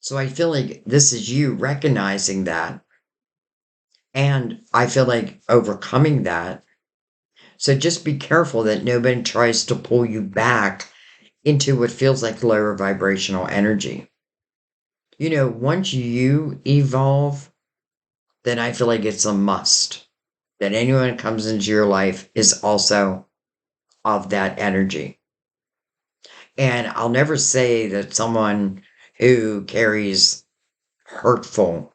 So I feel like this is you recognizing that. And I feel like overcoming that. So just be careful that nobody tries to pull you back into what feels like lower vibrational energy. Once you evolve, then I feel like it's a must that anyone that comes into your life is also of that energy. And I'll never say that someone who carries hurtful,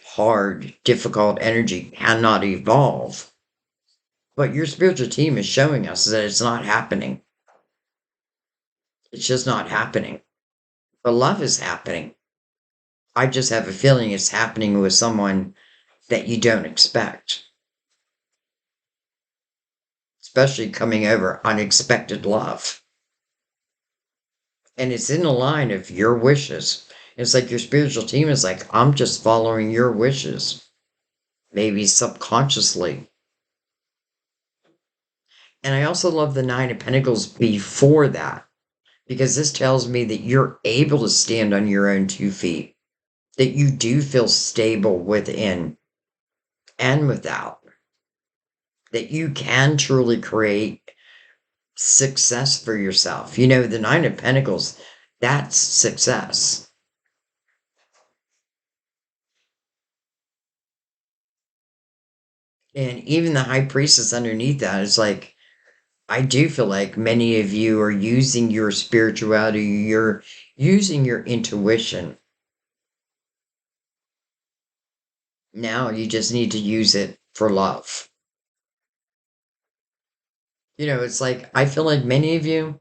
hard, difficult energy cannot evolve. But your spiritual team is showing us that it's not happening. It's just not happening. But love is happening. I just have a feeling it's happening with someone that you don't expect. Especially coming over unexpected love. And it's in the line of your wishes. It's like your spiritual team is like, I'm just following your wishes. Maybe subconsciously. And I also love the Nine of Pentacles before that, because this tells me that you're able to stand on your own 2 feet, that you do feel stable within and without, that you can truly create success for yourself. You know, the Nine of Pentacles, that's success. And even the High Priestess underneath that is like, I do feel like many of you are using your spirituality, you're using your intuition. Now you just need to use it for love. You know, it's like, I feel like many of you,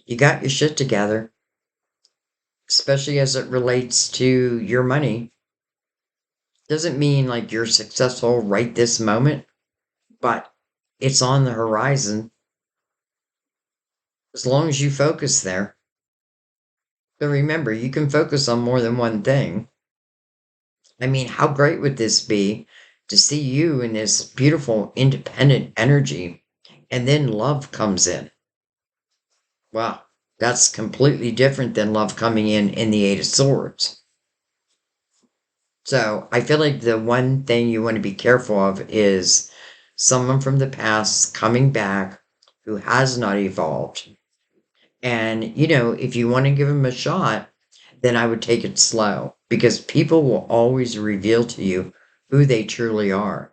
you got your shit together, especially as it relates to your money. Doesn't mean like you're successful right this moment, but it's on the horizon as long as you focus there. But remember, you can focus on more than one thing. I mean, how great would this be to see you in this beautiful, independent energy, and then love comes in? Wow, that's completely different than love coming in the Eight of Swords. So I feel like the one thing you want to be careful of is someone from the past coming back who has not evolved. And, you know, if you want to give them a shot, then I would take it slow because people will always reveal to you who they truly are.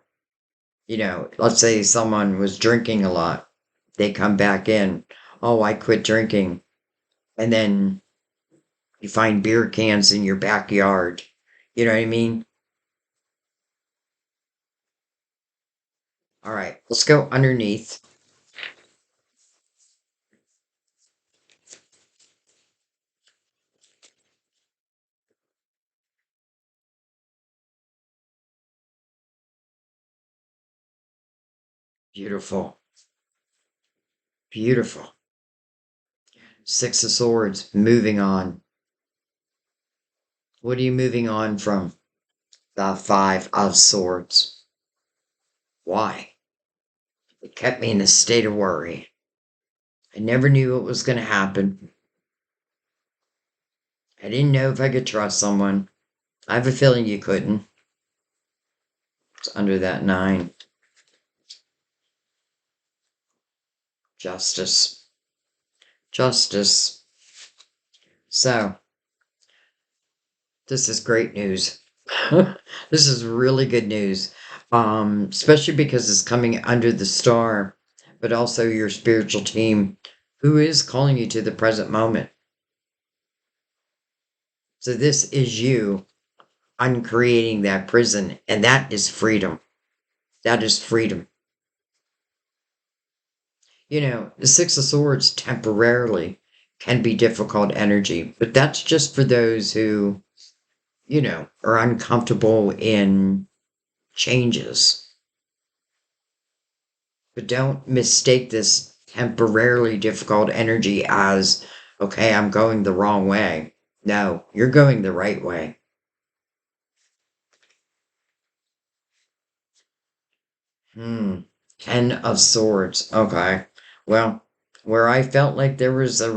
You know, let's say someone was drinking a lot, they come back in, oh, I quit drinking. And then you find beer cans in your backyard. You know what I mean? All right, let's go underneath. Beautiful. Beautiful. Six of Swords, moving on. What are you moving on from? The Five of Swords. Why? It kept me in a state of worry. I never knew what was going to happen. I didn't know if I could trust someone. I have a feeling you couldn't. It's under that 9. Justice. Justice. So, this is great news. This is really good news. Especially because it's coming under the star, but also your spiritual team who is calling you to the present moment. So this is you uncreating that prison, and that is freedom. That is freedom. You know, the Six of Swords temporarily can be difficult energy, but that's just for those who, you know, are uncomfortable in changes. But don't mistake this temporarily difficult energy as, okay, I'm going the wrong way. No, you're going the right way. Hmm. 10 of Swords. Okay. Well, where I felt like there was a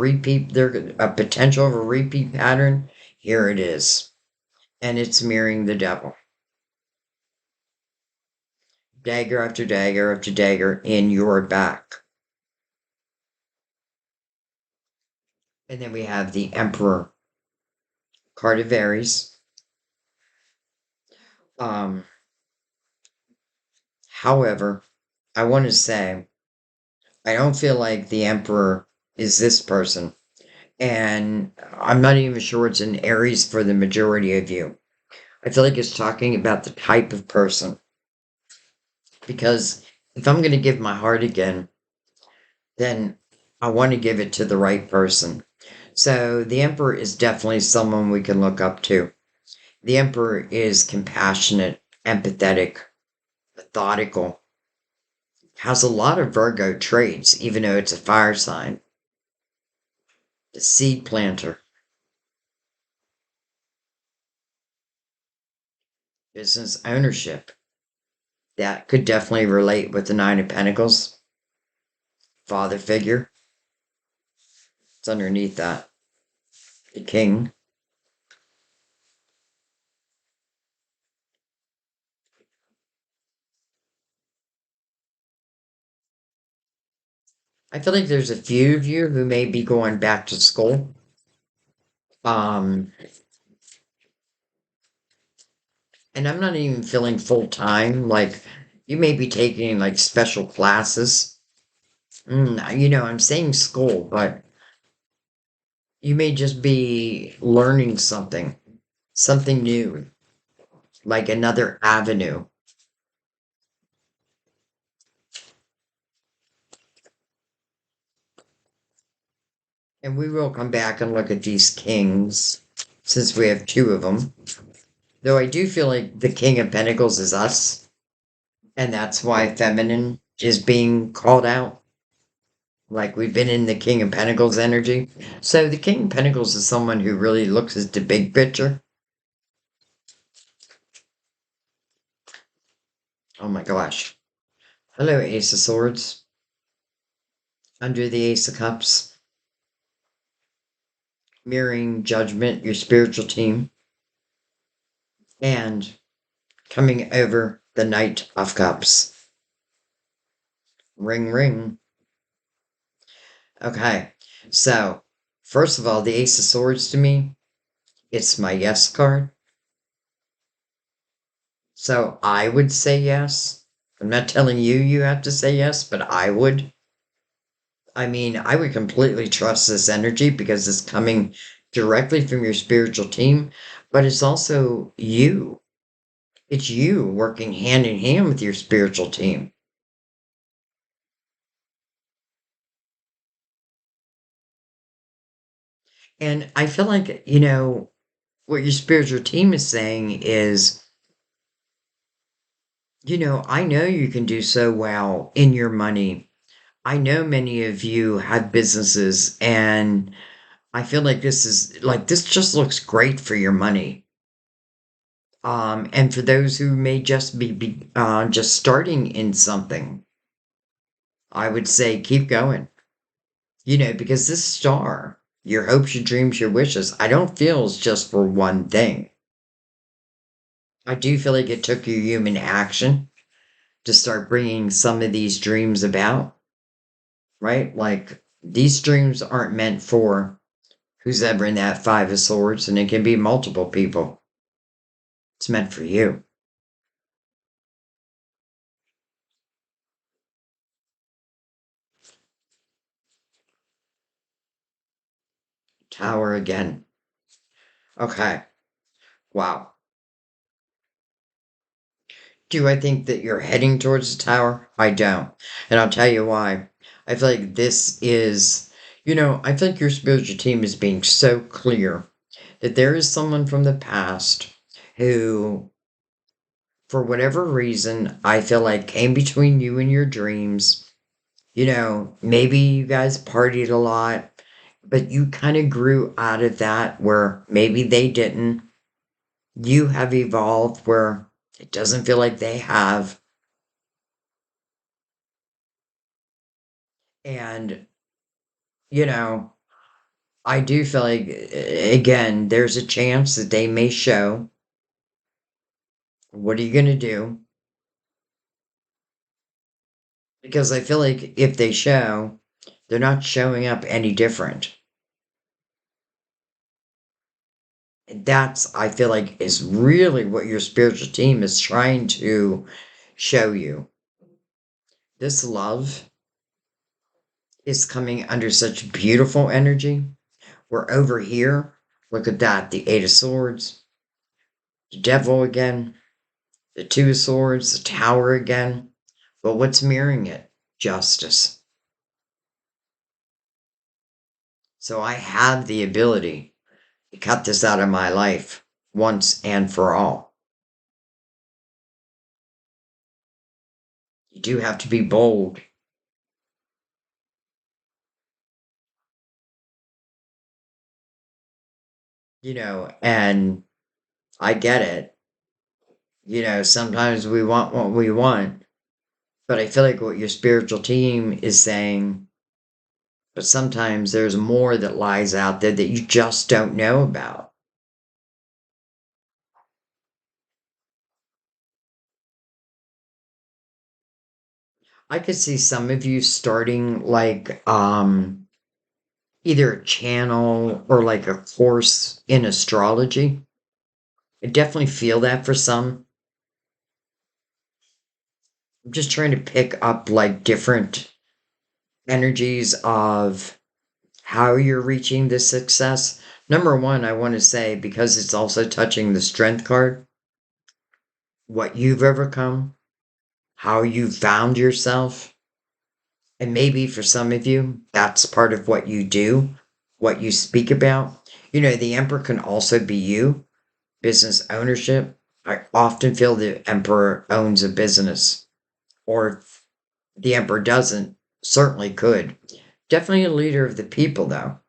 potential of a repeat pattern, here it is. And it's mirroring the devil. Dagger after dagger after dagger in your back. And then we have the Emperor. Card of Aries. Um, However, I want to say, I don't feel like the Emperor is this person. And I'm not even sure it's an Aries for the majority of you. I feel like it's talking about the type of person. Because if I'm going to give my heart again, then I want to give it to the right person. So the Emperor is definitely someone we can look up to. The Emperor is compassionate, empathetic, methodical, has a lot of Virgo traits, even though it's a fire sign. The seed planter, business ownership. That could definitely relate with the Nine of Pentacles. father figure. It's underneath that. The king. I feel like there's a few of you who may be going back to school. Um, and I'm not even feeling full time. Like you may be taking like special classes. I'm saying school, but you may just be learning something new, like another avenue. And we will come back and look at these kings since we have two of them. Though I do feel like the King of Pentacles is us, and that's why feminine is being called out. Like we've been in the King of Pentacles energy. So the King of Pentacles is someone who really looks at the big picture. Oh my gosh. Hello, Ace of Swords. Under the Ace of Cups. Mirroring Judgment, your spiritual team. And coming over the Knight of Cups. Ring, ring. Okay. So, first of all, the Ace of Swords to me, it's my yes card. So I would say yes. I'm not telling you you have to say yes, but I would. I mean, I would completely trust this energy because it's coming directly from your spiritual team, but it's also you. It's you working hand in hand with your spiritual team. And I feel like, what your spiritual team is saying is, I know you can do so well in your money. I know many of you have businesses and I feel like this just looks great for your money. And for those who may just be just starting in something, I would say keep going. Because this star, your hopes, your dreams, your wishes, I don't feel is just for one thing. I do feel like it took your human action to start bringing some of these dreams about, right? Like these dreams aren't meant for who's ever in that Five of Swords, and it can be multiple people. It's meant for you. Tower again. Okay. Wow. Do I think that you're heading towards the tower? I don't. And I'll tell you why. I feel like I feel like your spiritual team is being so clear that there is someone from the past who, for whatever reason, I feel like came between you and your dreams. Maybe you guys partied a lot, but you kind of grew out of that where maybe they didn't. You have evolved where it doesn't feel like they have. And, you know, I do feel like, again, there's a chance that they may show. What are you going to do? Because I feel like if they show, they're not showing up any different. And that's, I feel like, is really what your spiritual team is trying to show you. This love is coming under such beautiful energy. We're over here. Look at that. The Eight of Swords, the Devil again, the Two of Swords, the Tower again. But what's mirroring it? Justice. So I have the ability to cut this out of my life once and for all. You do have to be bold. And I get it. Sometimes we want what we want, but I feel like what your spiritual team is saying but sometimes there's more that lies out there that you just don't know about. I could see some of you starting like either a channel or like a course in astrology. I definitely feel that for some. I'm just trying to pick up like different energies of how you're reaching this success. Number one, I want to say, because it's also touching the strength card, what you've overcome, how you found yourself. And maybe for some of you, that's part of what you do, what you speak about. You know, the emperor can also be you, business ownership. I often feel the emperor owns a business, or if the emperor doesn't, certainly could. Definitely a leader of the people, though,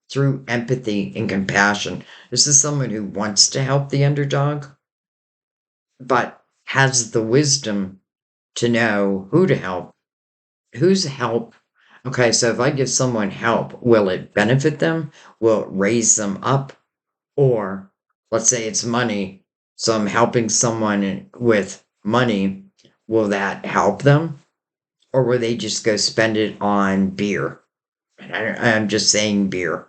through empathy and compassion. This is someone who wants to help the underdog, but has the wisdom to know who to help, whose help. Okay, so if I give someone help, will it benefit them? Will it raise them up? Or let's say it's money, so I'm helping someone with money. Will that help them? Or will they just go spend it on beer? I'm just saying beer.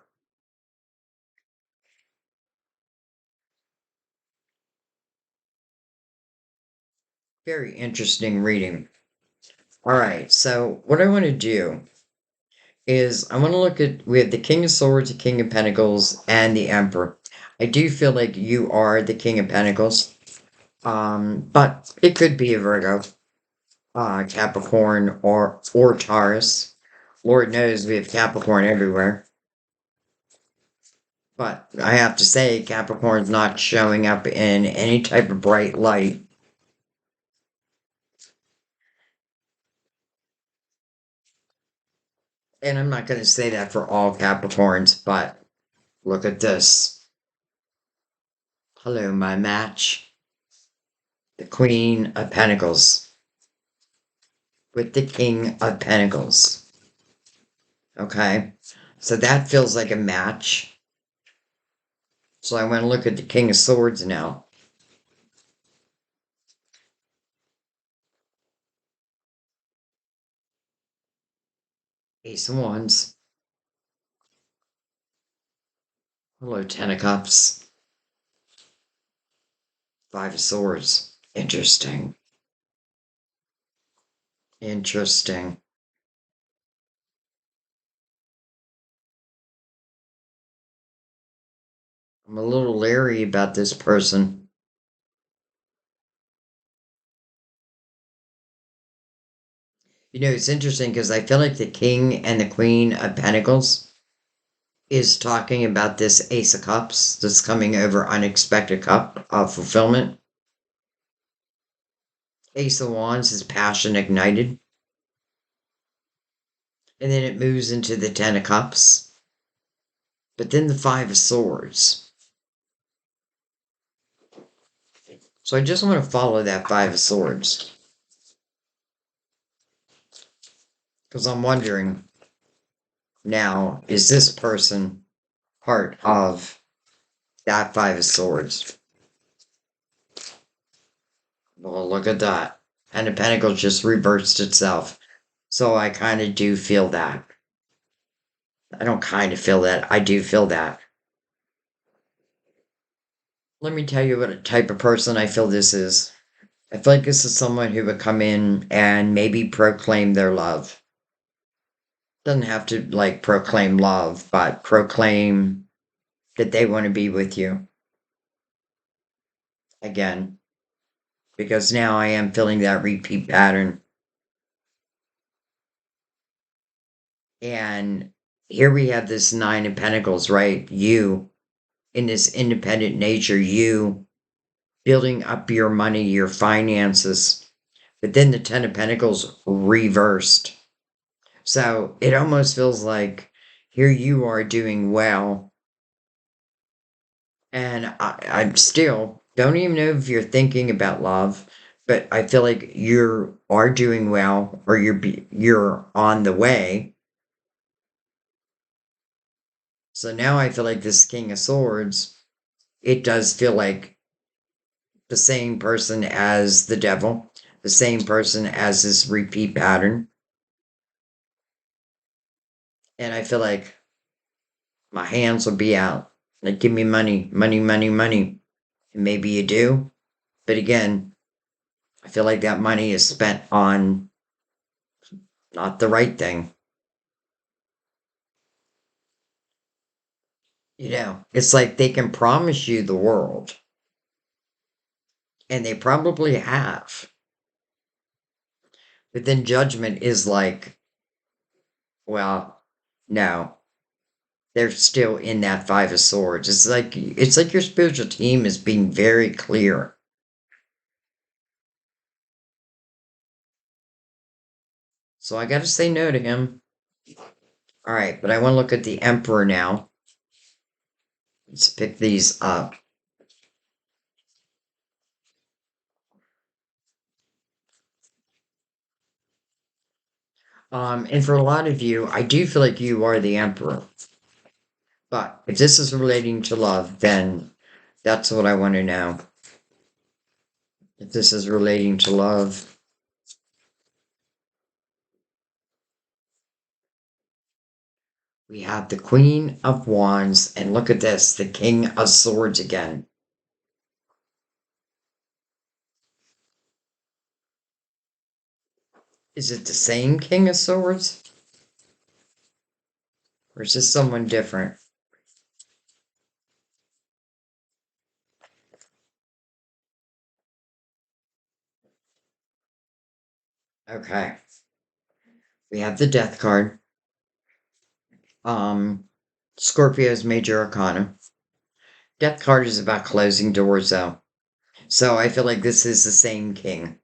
Very interesting reading. All right, so what I want to do is I want to look at, we have the King of Swords, the King of Pentacles, and the Emperor. I do feel like you are the King of Pentacles, but it could be a Virgo, Capricorn, or Taurus. Lord knows we have Capricorn everywhere. But I have to say, Capricorn's not showing up in any type of bright light. And I'm not going to say that for all Capricorns, but look at this. Hello, my match. The Queen of Pentacles with the King of Pentacles. Okay, so that feels like a match. So I want to look at the King of Swords now. Ace of Wands. Hello, Ten of Cups. Five of Swords. Interesting. Interesting. I'm a little leery about this person. You know, it's interesting because I feel like the King and the Queen of Pentacles is talking about this Ace of Cups that's coming over unexpected cup of fulfillment. Ace of Wands is passion ignited. And then it moves into the Ten of Cups. But then the Five of Swords. So I just want to follow that Five of Swords. Because I'm wondering now, is this person part of that Five of Swords? Well, look at that. And the Pentacle just reversed itself. So I kind of do feel that. I don't kind of feel that. I do feel that. Let me tell you what a type of person I feel this is. I feel like this is someone who would come in and maybe proclaim their love. Doesn't have to like proclaim love, but proclaim that they want to be with you again. Because now I am feeling that repeat pattern. And here we have this Nine of Pentacles, right? You, in this independent nature, you building up your money, your finances. But then the Ten of Pentacles reversed. So it almost feels like here you are doing well. And I'm still don't even know if you're thinking about love, but I feel like you are doing well, or you're on the way. So now I feel like this King of Swords, it does feel like the same person as the devil, the same person as this repeat pattern. And I feel like my hands will be out. Like, give me money, money, money, money. And maybe you do. But again, I feel like that money is spent on not the right thing. It's like they can promise you the world, and they probably have. But then judgment is like, well, no, they're still in that Five of Swords. It's like your spiritual team is being very clear. So I got to say no to him. All right, but I want to look at the Emperor now. Let's pick these up. And for a lot of you, I do feel like you are the Emperor. But if this is relating to love, then that's what I want to know. If this is relating to love, we have the Queen of Wands, and look at this, the King of Swords again. Is it the same King of Swords? Or is this someone different? Okay. We have the Death card. Scorpio's Major Arcana. Death card is about closing doors, though. So I feel like this is the same king.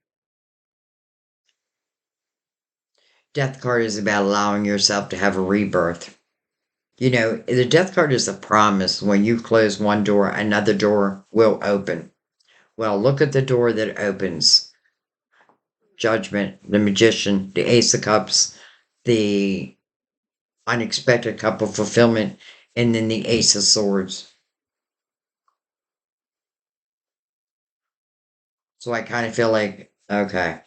Death card is about allowing yourself to have a rebirth. The death card is a promise. When you close one door, another door will open. Well, look at the door that opens. Judgment, the Magician, the Ace of Cups, the unexpected cup of fulfillment, and then the Ace of Swords. So I kind of feel like, okay,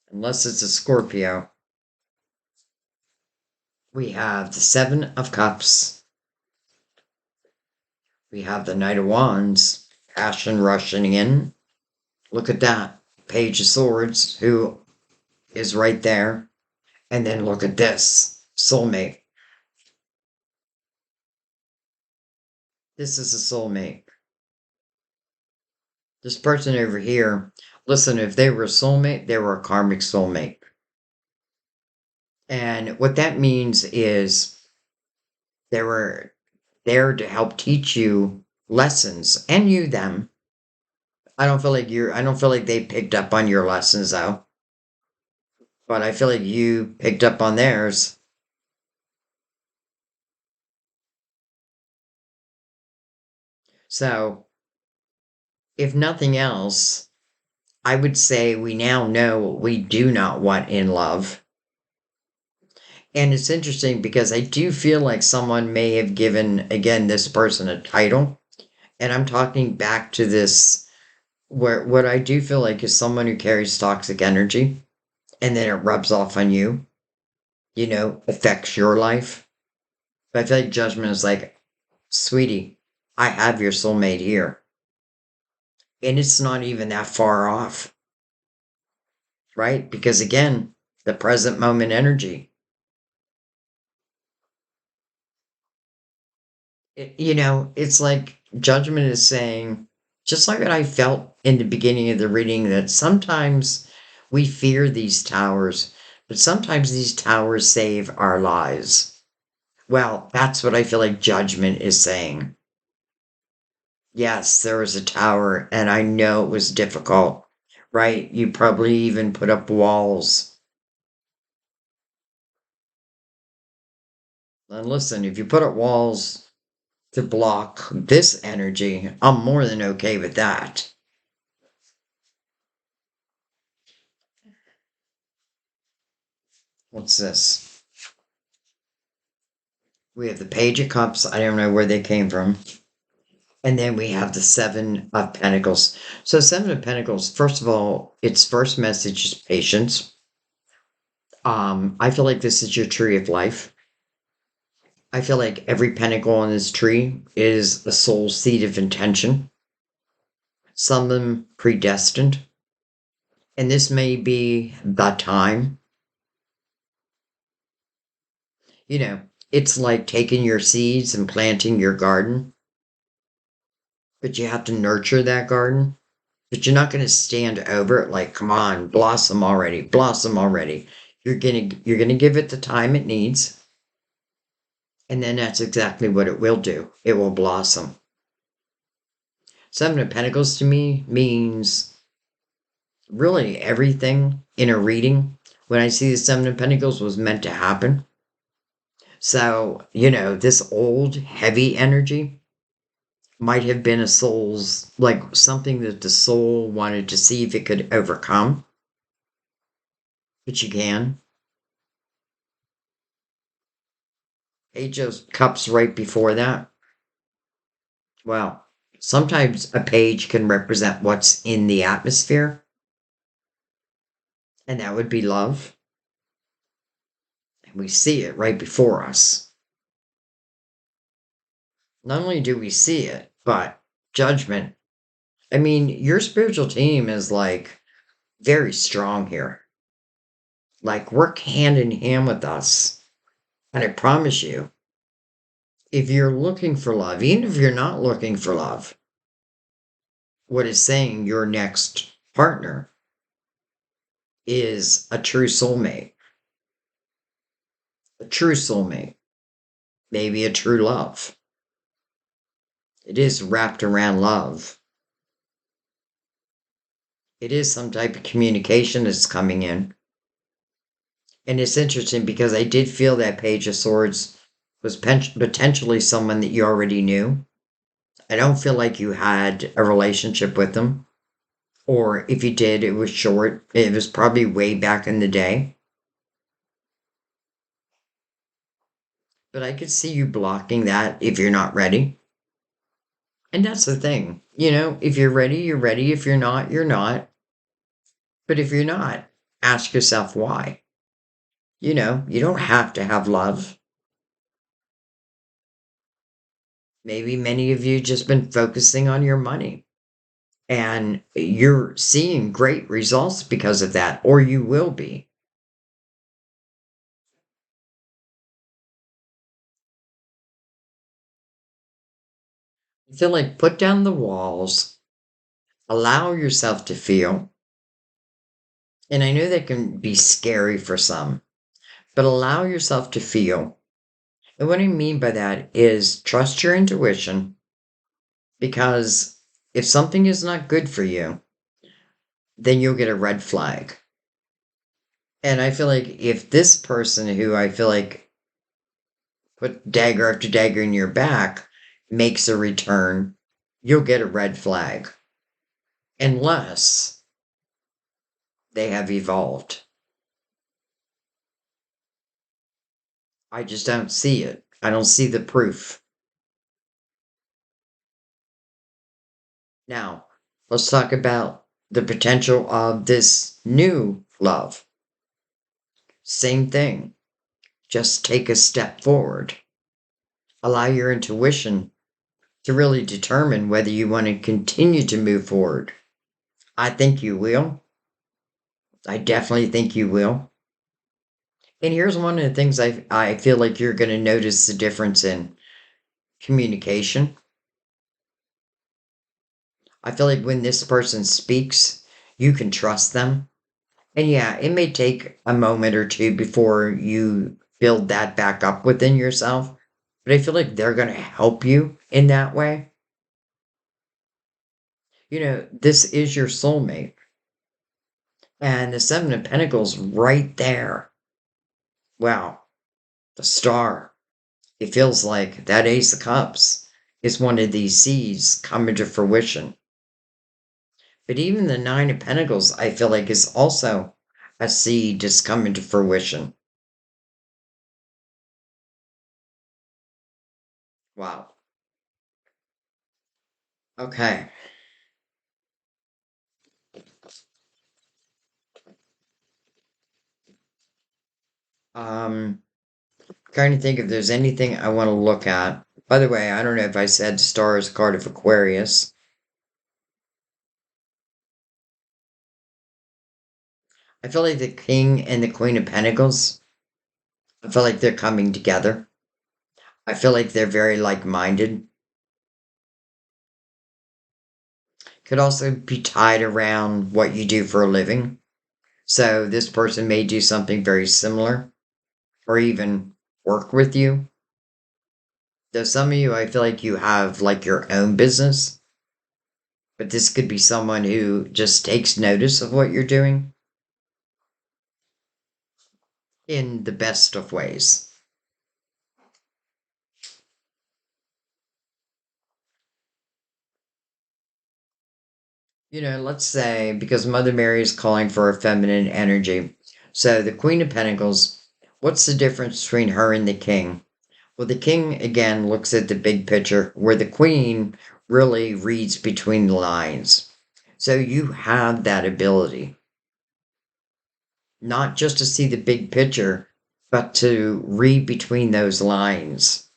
unless it's a Scorpio, we have the Seven of Cups. We have the Knight of Wands, passion rushing in. Look at that. Page of Swords, who is right there. And then look at this soulmate. This is a soulmate. This person over here, listen, if they were a soulmate, they were a karmic soulmate. And what that means is they were there to help teach you lessons and you them. I don't feel like they picked up on your lessons though, but I feel like you picked up on theirs. So, if nothing else, I would say we now know what we do not want in love. And it's interesting because I do feel like someone may have given, again, this person a title. And I'm talking back to this, where what I do feel like is someone who carries toxic energy and then it rubs off on you, affects your life. But I feel like judgment is like, sweetie, I have your soulmate here. And it's not even that far off, right? Because again, the present moment energy. It's like judgment is saying, just like what I felt in the beginning of the reading, that sometimes we fear these towers, but sometimes these towers save our lives. Well, that's what I feel like judgment is saying. Yes, there was a tower, and I know it was difficult, right? You probably even put up walls. And listen, if you put up walls to block this energy, I'm more than okay with that. What's this? We have the Page of Cups. I don't know where they came from. And then we have the Seven of Pentacles. So, Seven of Pentacles, first of all, its first message is patience. I feel like this is your tree of life. I feel like every pentacle on this tree is a soul seed of intention, some of them predestined. And this may be the time. You know, it's like taking your seeds and planting your garden, but you have to nurture that garden. But you're not going to stand over it like, come on, blossom already, blossom already. You're gonna give it the time it needs, and then that's exactly what it will do. It will blossom. Seven of Pentacles to me means really everything in a reading. When I see the Seven of Pentacles was meant to happen. So, this old, heavy energy might have been a soul's, like something that the soul wanted to see if it could overcome, but you can. Page of Cups right before that. Well, sometimes a page can represent what's in the atmosphere, and that would be love. And we see it right before us. Not only do we see it, but judgment. I mean, your spiritual team is like very strong here. Like, work hand in hand with us. And I promise you, if you're looking for love, even if you're not looking for love, what is saying your next partner is a true soulmate, a true soulmate, maybe a true love. It is wrapped around love. It is some type of communication that's coming in. And it's interesting because I did feel that Page of Swords was potentially someone that you already knew. I don't feel like you had a relationship with them. Or if you did, it was short. It was probably way back in the day. But I could see you blocking that if you're not ready. And that's the thing. If you're ready, you're ready. If you're not, you're not. But if you're not, ask yourself why. You don't have to have love. Maybe many of you just been focusing on your money and you're seeing great results because of that, or you will be. I feel like put down the walls, allow yourself to feel. And I know that can be scary for some, but allow yourself to feel. And what I mean by that is trust your intuition, because if something is not good for you, then you'll get a red flag. And I feel like if this person who I feel like put dagger after dagger in your back makes a return, you'll get a red flag. Unless they have evolved. I just don't see it. I don't see the proof. Now, let's talk about the potential of this new love. Same thing. Just take a step forward. Allow your intuition to really determine whether you want to continue to move forward. I think you will. I definitely think you will. And here's one of the things I feel like you're going to notice the difference in communication. I feel like when this person speaks, you can trust them. And yeah, it may take a moment or two before you build that back up within yourself, but I feel like they're going to help you in that way. This is your soulmate. And the Seven of Pentacles right there. Wow, the star. It feels like that Ace of Cups is one of these seeds coming to fruition. But even the Nine of Pentacles, I feel like, is also a seed just coming to fruition. Wow. Okay. Um, Trying to think if there's anything I want to look at. By the way, I don't know if I said stars card of Aquarius. I feel like the King and the Queen of Pentacles, I feel like they're coming together. I feel like they're very like-minded. Could also be tied around what you do for a living. So this person may do something very similar or even work with you. Though some of you, I feel like you have like your own business, but this could be someone who just takes notice of what you're doing in the best of ways. Let's say because Mother Mary is calling for a feminine energy. So the Queen of Pentacles, what's the difference between her and the King? Well, the King again looks at the big picture, where the Queen really reads between the lines. So you have that ability, not just to see the big picture, but to read between those lines.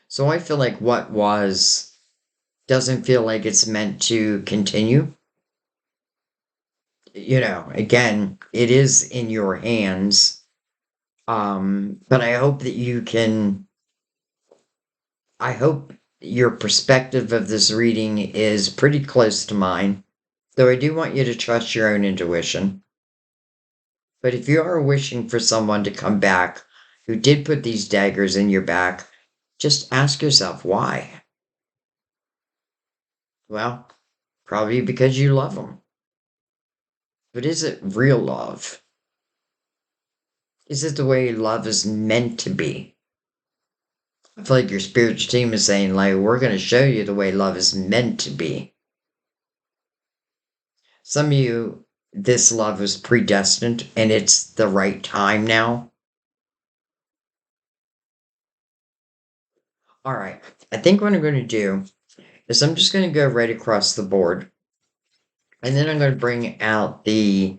So I feel like what was doesn't feel like it's meant to continue. Again, it is in your hands. But I hope your perspective of this reading is pretty close to mine, though I do want you to trust your own intuition. But if you are wishing for someone to come back who did put these daggers in your back, just ask yourself why. Well, probably because you love them. But is it real love? Is it the way love is meant to be? I feel like your spiritual team is saying, like, we're going to show you the way love is meant to be. Some of you, this love was predestined and it's the right time now. All right. I think what I'm going to do is I'm just going to go right across the board. And then I'm going to bring out the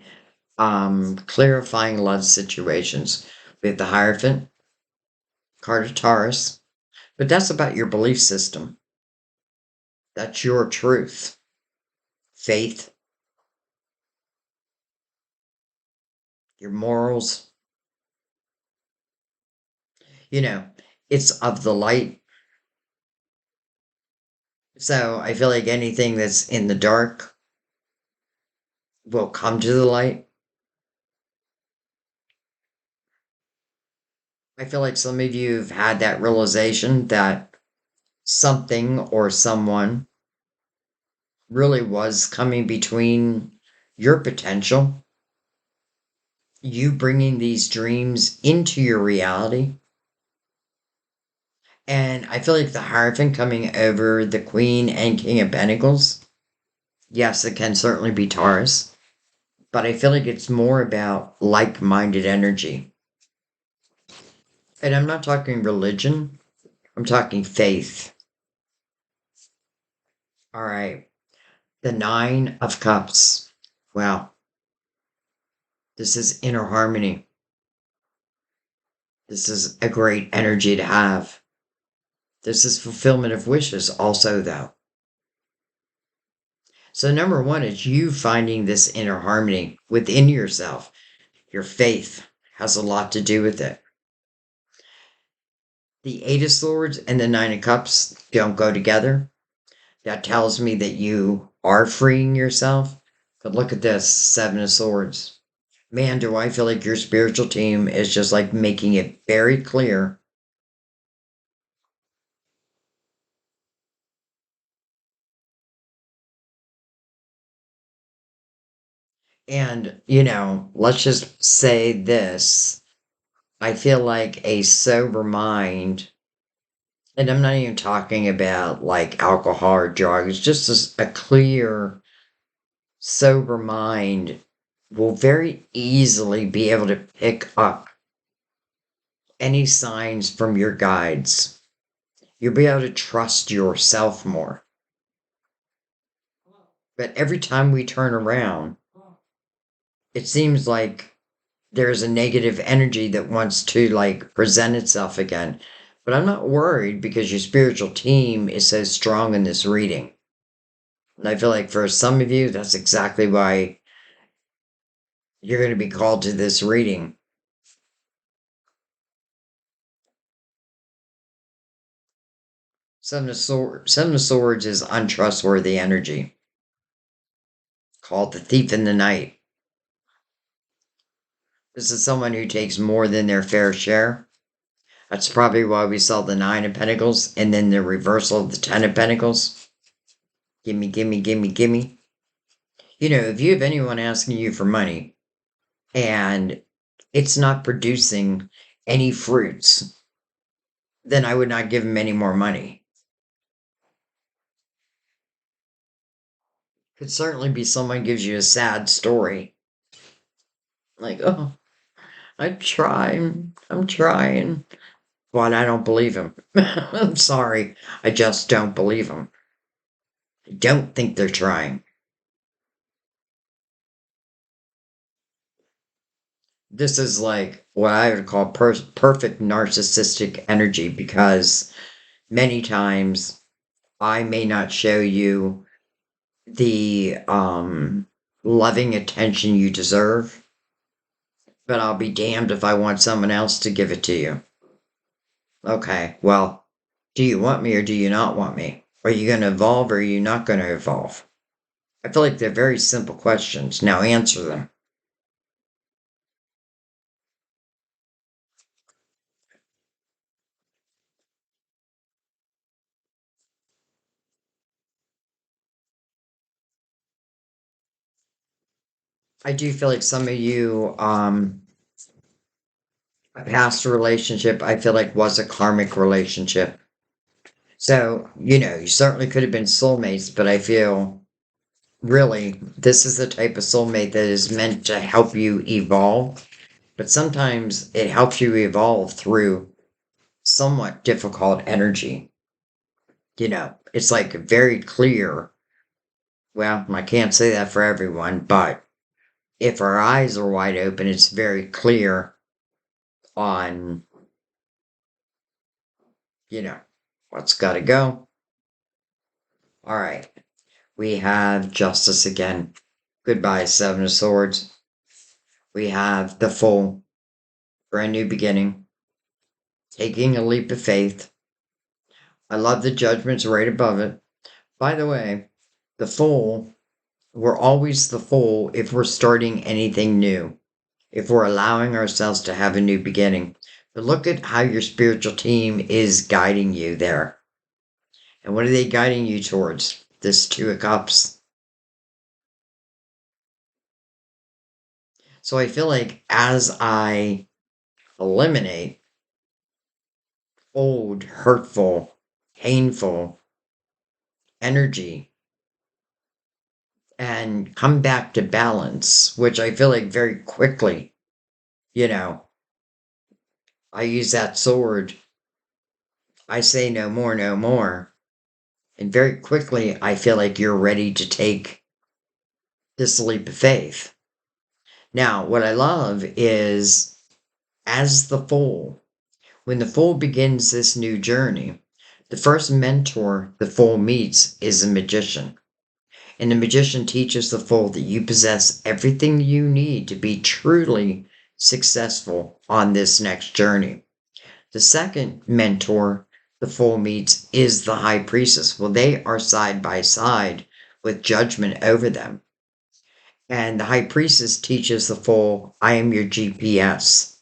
clarifying love situations with the Hierophant, card of Taurus. But that's about your belief system. That's your truth, faith, your morals. You know, it's of the light. So I feel like anything that's in the dark will come to the light. I feel like some of you have had that realization that something or someone really was coming between your potential, you bringing these dreams into your reality. And I feel like the Hierophant coming over the Queen and King of Pentacles. Yes, it can certainly be Taurus, but I feel like it's more about like minded energy. And I'm not talking religion, I'm talking faith. All right. The Nine of Cups. Wow. This is inner harmony. This is a great energy to have. This is fulfillment of wishes, also, though. So, number one is you finding this inner harmony within yourself. Your faith has a lot to do with it. The Eight of Swords and the Nine of Cups don't go together. That tells me that you are freeing yourself. But look at this Seven of Swords. Man, do I feel like your spiritual team is just like making it very clear. And, let's just say this. I feel like a sober mind, and I'm not even talking about like alcohol or drugs, just a clear, sober mind will very easily be able to pick up any signs from your guides. You'll be able to trust yourself more. But every time we turn around, it seems like there's a negative energy that wants to like present itself again. But I'm not worried because your spiritual team is so strong in this reading. And I feel like for some of you, that's exactly why you're going to be called to this reading. Seven of Swords is untrustworthy energy, called the thief in the night. This is someone who takes more than their fair share. That's probably why we saw the Nine of Pentacles and then the reversal of the Ten of Pentacles. Gimme, gimme, gimme, gimme. You know, if you have anyone asking you for money and it's not producing any fruits, then I would not give them any more money. Could certainly be someone gives you a sad story. Like, oh, I'm trying. But I don't believe him. I'm sorry. I just don't believe him. I don't think they're trying. This is like what I would call perfect narcissistic energy because many times I may not show you the loving attention you deserve, but I'll be damned if I want someone else to give it to you. Okay, well, do you want me or do you not want me? Are you going to evolve or are you not going to evolve? I feel like they're very simple questions. Now answer them. I do feel like some of you, a past relationship, I feel like was a karmic relationship. So, you know, you certainly could have been soulmates, but I feel really this is the type of soulmate that is meant to help you evolve. But sometimes it helps you evolve through somewhat difficult energy. You know, it's like very clear. Well, I can't say that for everyone, but if our eyes are wide open, it's very clear on, you know, what's got to go. All right. We have Justice again. Goodbye, Seven of Swords. We have the Fool. Brand new beginning. Taking a leap of faith. I love the Judgment's right above it. By the way, the Fool, we're always the Fool if we're starting anything new, if we're allowing ourselves to have a new beginning. But look at how your spiritual team is guiding you there. And what are they guiding you towards? This Two of Cups. So I feel like as I eliminate old, hurtful, painful energy and come back to balance, which I feel like very quickly, you know, I use that sword. I say no more, no more. And very quickly, I feel like you're ready to take this leap of faith. Now, what I love is as the Fool, when the Fool begins this new journey, the first mentor the Fool meets is a magician. And the magician teaches the Fool that you possess everything you need to be truly successful on this next journey. The second mentor the Fool meets is the High Priestess. Well, they are side by side with Judgment over them. And the High Priestess teaches the Fool, I am your GPS.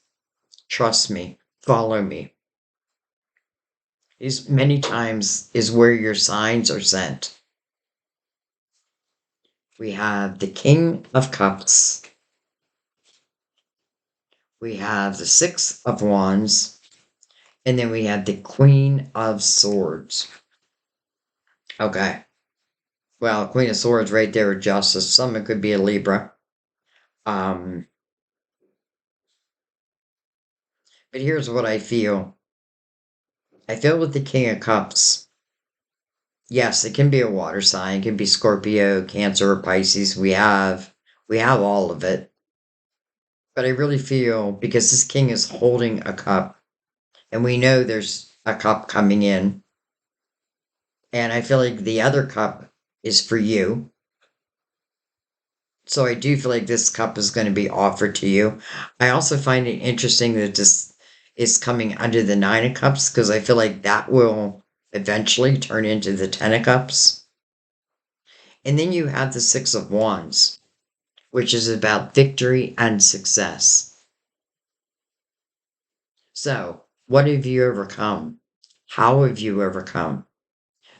Trust me, follow me. These many times is where your signs are sent. We have the King of Cups. We have the Six of Wands. And then we have the Queen of Swords. Okay. Well, Queen of Swords right there with Justice. Someone could be a Libra. But here's what I feel. I feel with the King of Cups, yes, it can be a water sign, it can be Scorpio, Cancer, or Pisces. We have all of it. But I really feel because this king is holding a cup, and we know there's a cup coming in, and I feel like the other cup is for you. So I do feel like this cup is going to be offered to you. I also find it interesting that this is coming under the Nine of Cups because I feel like that will eventually turn into the Ten of Cups. And then you have the Six of Wands, which is about victory and success. So, what have you overcome? How have you overcome?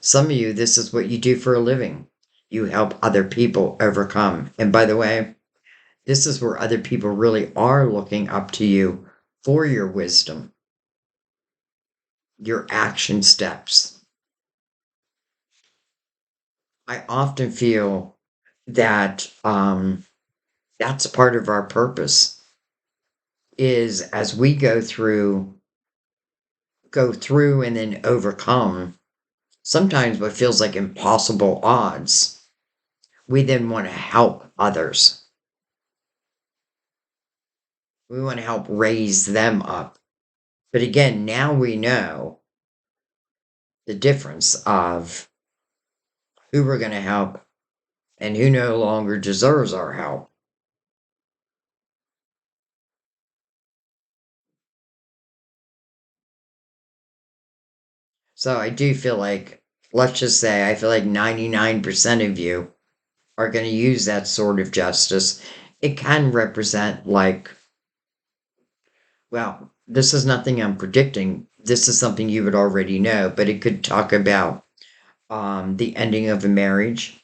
Some of you, this is what you do for a living. You help other people overcome. And by the way, this is where other people really are looking up to you for your wisdom, your action steps. I often feel that that's part of our purpose is as we go through and then overcome sometimes what feels like impossible odds. We then want to help others. We want to help raise them up. But again, now we know the difference of who we're going to help and who no longer deserves our help. So I do feel like, let's just say, I feel like 99% of you are going to use that sword of justice. It can represent, like, well, this is nothing I'm predicting. This is something you would already know, but it could talk about the ending of a marriage.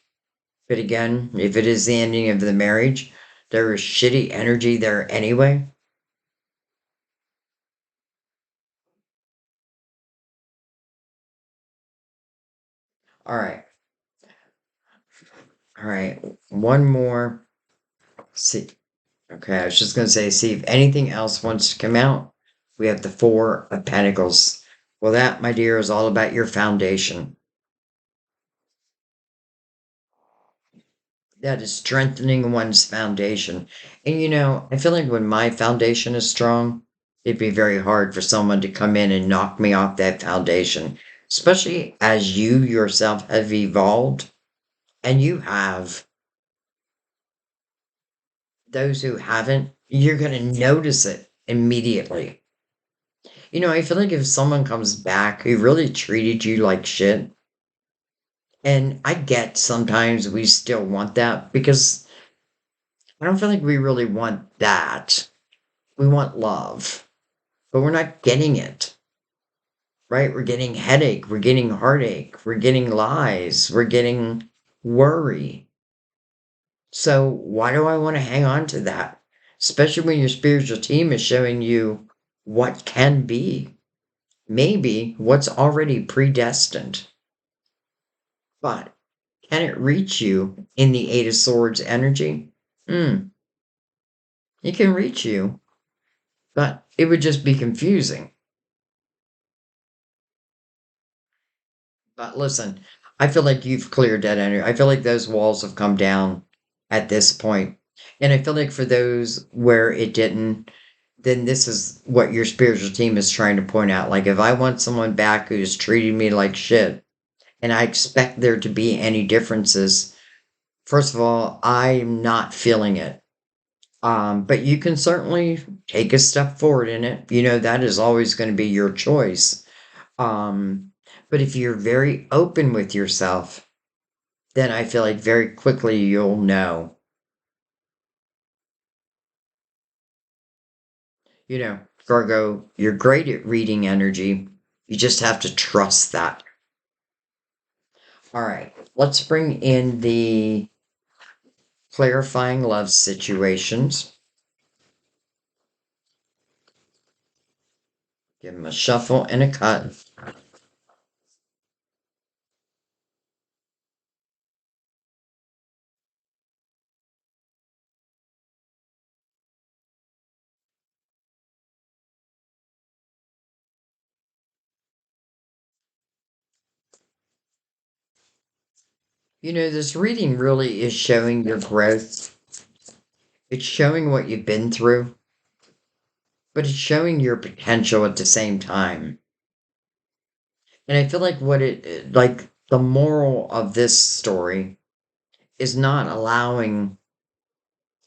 But again, if it is the ending of the marriage, there is shitty energy there anyway. All right. All right. One more. See. Okay, I was just going to say, see if anything else wants to come out. We have the Four of Pentacles. Well, that, my dear, is all about your foundation. That is strengthening one's foundation. And I feel like when my foundation is strong, it'd be very hard for someone to come in and knock me off that foundation, especially as you yourself have evolved and you have. Those who haven't, you're going to notice it immediately. I feel like if someone comes back who really treated you like shit, and I get sometimes we still want that because I don't feel like we really want that. We want love, but we're not getting it, right? We're getting headache, we're getting heartache, we're getting lies, we're getting worry. So why do I want to hang on to that? Especially when your spiritual team is showing you what can be, maybe what's already predestined. But can it reach you in the Eight of Swords energy? It can reach you, but it would just be confusing. But listen, I feel like you've cleared that energy. I feel like those walls have come down at this point. And I feel like for those where it didn't, then this is what your spiritual team is trying to point out. Like, if I want someone back who's treating me like shit, and I expect there to be any differences, first of all, I'm not feeling it. But you can certainly take a step forward in it. That is always going to be your choice. Um, but if you're very open with yourself, then I feel like very quickly you'll know. Virgo, you're great at reading energy. You just have to trust that. All right, let's bring in the clarifying love situations. Give them a shuffle and a cut. This reading really is showing your growth. It's showing what you've been through, but it's showing your potential at the same time. And I feel like like the moral of this story is not allowing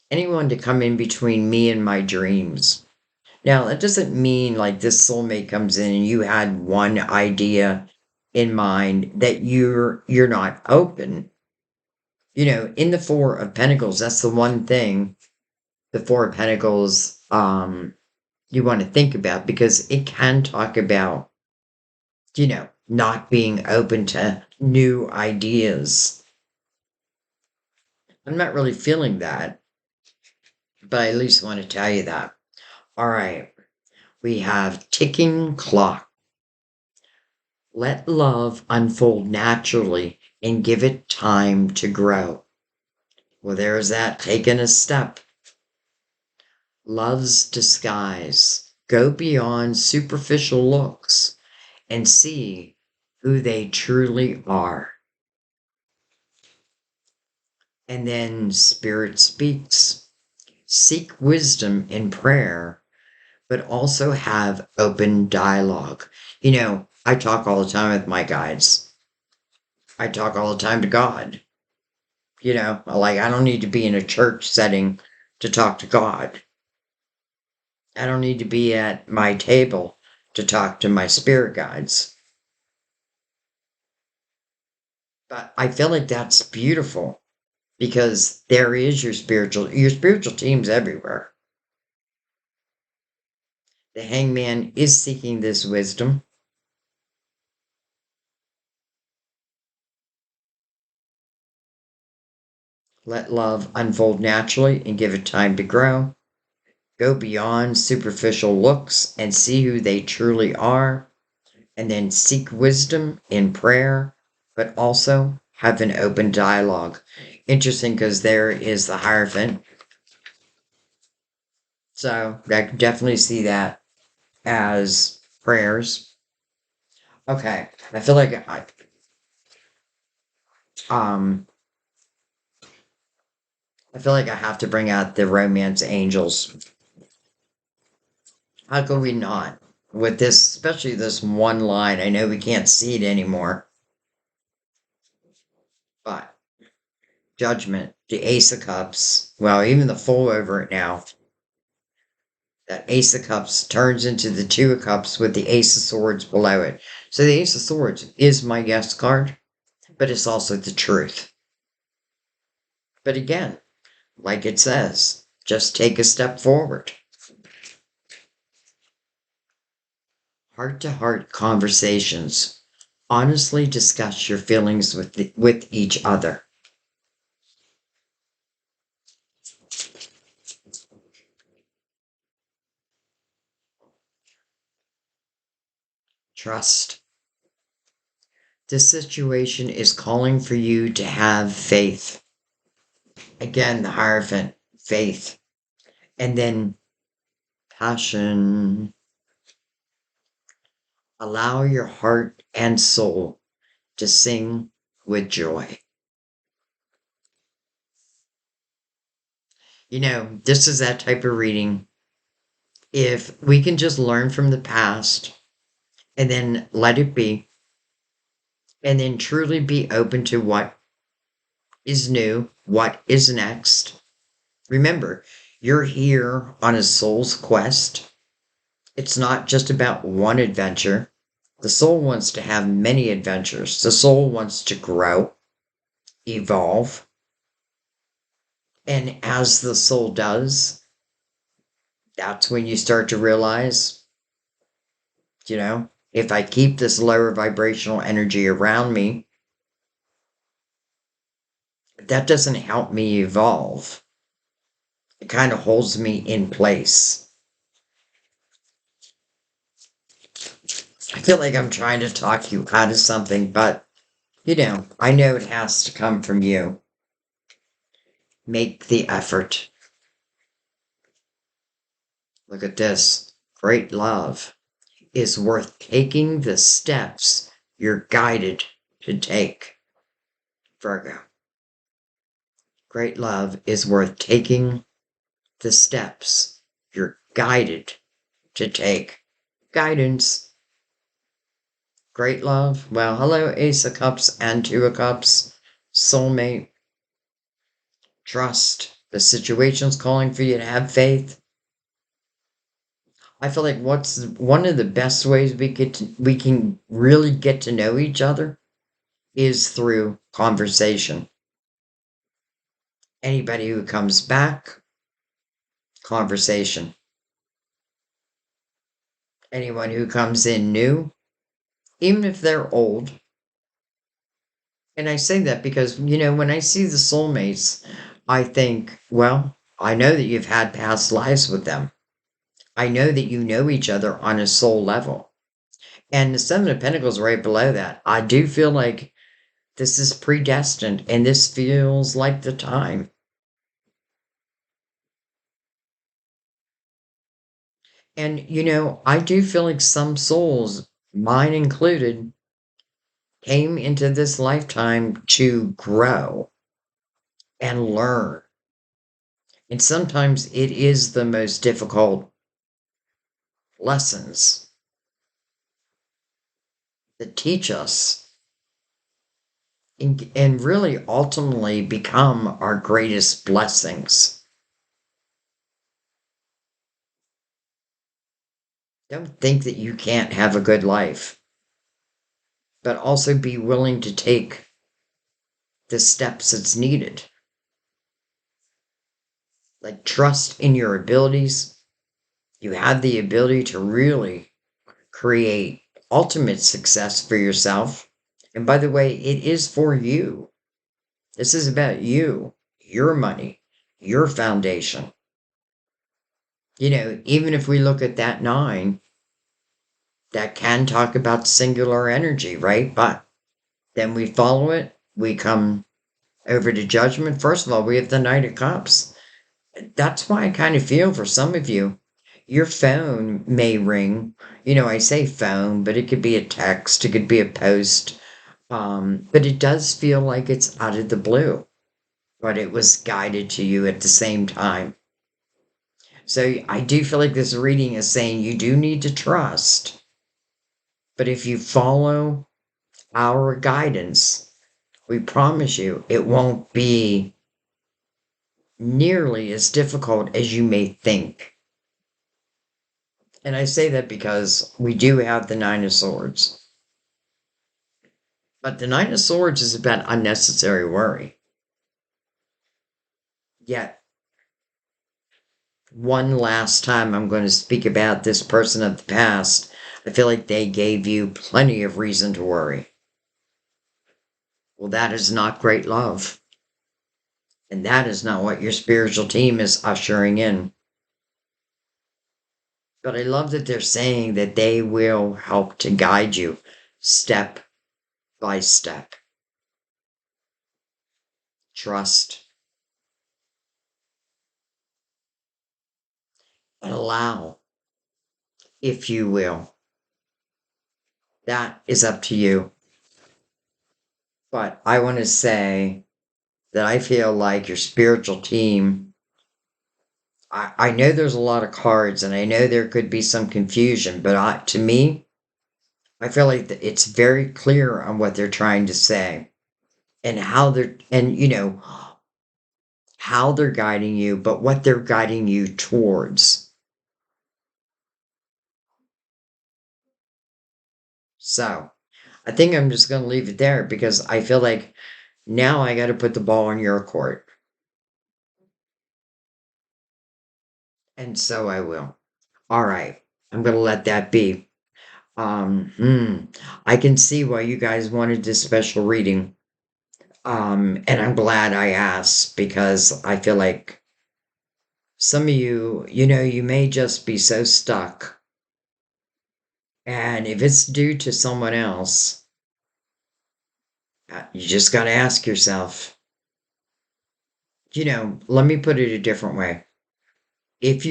anyone to come in between me and my dreams. Now, that doesn't mean like this soulmate comes in and you had one idea in mind that you're not open. In the Four of Pentacles, that's the one thing the Four of Pentacles you want to think about, because it can talk about, not being open to new ideas. I'm not really feeling that, but I at least want to tell you that. All right. We have ticking clock. Let love unfold naturally and give it time to grow. Well, there's that taking a step. Love's disguise. Go beyond superficial looks and see who they truly are. And then Spirit speaks. Seek wisdom in prayer, but also have open dialogue. I talk all the time with my guides. I talk all the time to God. Like I don't need to be in a church setting to talk to God. I don't need to be at my table to talk to my spirit guides. But I feel like that's beautiful because there is your spiritual team's everywhere. The hangman is seeking this wisdom. Let love unfold naturally and give it time to grow. Go beyond superficial looks and see who they truly are. And then seek wisdom in prayer, but also have an open dialogue. Interesting because there is the Hierophant. So I can definitely see that as prayers. Okay. Um I feel like I have to bring out the romance angels. How could we not? With this, especially this one line, I know we can't see it anymore, but Judgment, the Ace of Cups, well, even the Fool over it now, that Ace of Cups turns into the Two of Cups with the Ace of Swords below it. So the Ace of Swords is my guest card, but it's also the truth. But again, like it says, just take a step forward. Heart to heart conversations. Honestly discuss your feelings with each other. Trust. This situation is calling for you to have faith. Again, the Hierophant, faith. And then passion. Allow your heart and soul to sing with joy. This is that type of reading. If we can just learn from the past and then let it be, and then truly be open to what is new, what is next. Remember, you're here on a soul's quest. It's not just about one adventure. The soul wants to have many adventures. The soul wants to grow, evolve. And as the soul does, that's when you start to realize, if I keep this lower vibrational energy around me, that doesn't help me evolve. It kind of holds me in place. I feel like I'm trying to talk you out of something, but, I know it has to come from you. Make the effort. Look at this. Great love is worth taking the steps you're guided to take. Virgo. Great love is worth taking the steps you're guided to take. Guidance. Great love. Well, hello, Ace of Cups and Two of Cups. Soulmate. Trust. The situation's calling for you to have faith. I feel like what's one of the best ways we can really get to know each other is through conversation. Anybody who comes back, conversation. Anyone who comes in new, even if they're old. And I say that because, when I see the soulmates, I think, well, I know that you've had past lives with them. I know that you know each other on a soul level. And the Seven of Pentacles right below that. I do feel like this is predestined and this feels like the time. And, I do feel like some souls, mine included, came into this lifetime to grow and learn. And sometimes it is the most difficult lessons that teach us and really ultimately become our greatest blessings. Don't think that you can't have a good life, but also be willing to take the steps that's needed. Like trust in your abilities. You have the ability to really create ultimate success for yourself. And by the way, it is for you. This is about you, your money, your foundation. Even if we look at that 9, that can talk about singular energy, right? But then we follow it, we come over to judgment. First of all, we have the Knight of Cups. That's why I kind of feel for some of you, your phone may ring. I say phone, but it could be a text, it could be a post. But it does feel like it's out of the blue, but it was guided to you at the same time. So I do feel like this reading is saying you do need to trust. But if you follow our guidance, we promise you it won't be nearly as difficult as you may think. And I say that because we do have the 9 of Swords. But the 9 of Swords is about unnecessary worry. Yet, one last time I'm going to speak about this person of the past, I feel like they gave you plenty of reason to worry. Well, that is not great love. And that is not what your spiritual team is ushering in. But I love that they're saying that they will help to guide you step by step. Trust. And allow, if you will. That is up to you. But I want to say that I feel like your spiritual team, I know there's a lot of cards and I know there could be some confusion, but to me, I feel like it's very clear on what they're trying to say and how how they're guiding you, but what they're guiding you towards. So I think I'm just going to leave it there because I feel like now I got to put the ball in your court. And so I will. All right. I'm going to let that be. I can see why you guys wanted this special reading. And I'm glad I asked because I feel like some of you, you may just be so stuck. And if it's due to someone else, you just got to ask yourself, let me put it a different way. If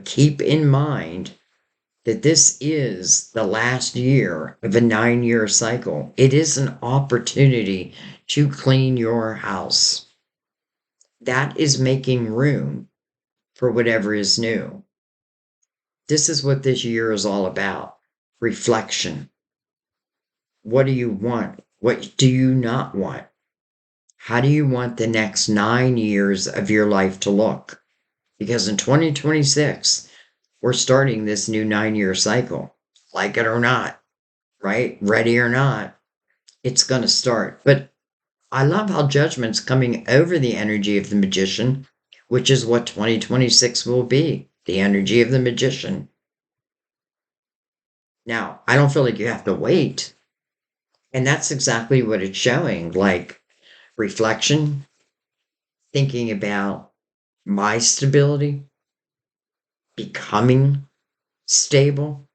keep in mind that this is the last year of a 9-year cycle, it is an opportunity to clean your house. That is making room for whatever is new. This is what this year is all about. Reflection. What do you want? What do you not want? How do you want the next 9 years of your life to look? Because in 2026, we're starting this new 9 year cycle, like it or not, right? Ready or not, it's going to start. But I love how judgment's coming over the energy of the magician, which is what 2026 will be, the energy of the magician. Now, I don't feel like you have to wait. And that's exactly what it's showing, like reflection, thinking about my stability, becoming stable,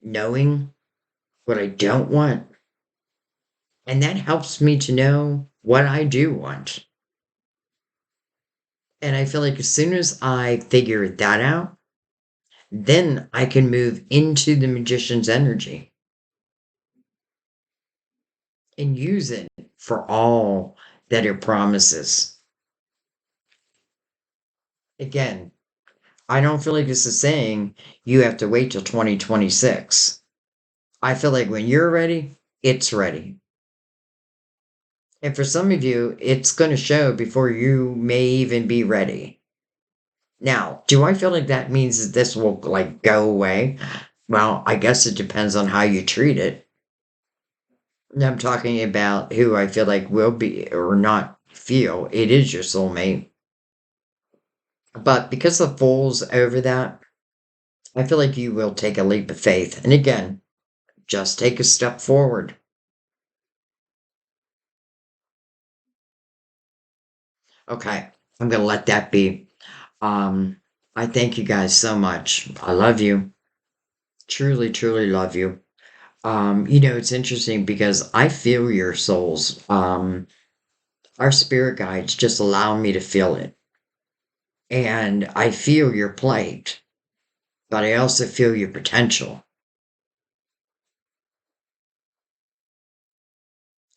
knowing what I don't want. And that helps me to know what I do want. And I feel like as soon as I figure that out, then I can move into the magician's energy and use it for all that it promises. Again, I don't feel like this is saying you have to wait till 2026. I feel like when you're ready, it's ready. And for some of you, it's going to show before you may even be ready. Now, do I feel like that means that this will like go away? Well, I guess it depends on how you treat it. And I'm talking about who I feel like will be or not feel. It is your soulmate. But because the fool's over that, I feel like you will take a leap of faith. And again, just take a step forward. Okay, I'm going to let that be. Um, I thank you guys so much. I love you. Truly, truly love you. It's interesting because I feel your souls. Our spirit guides just allow me to feel it. And I feel your plight, but I also feel your potential.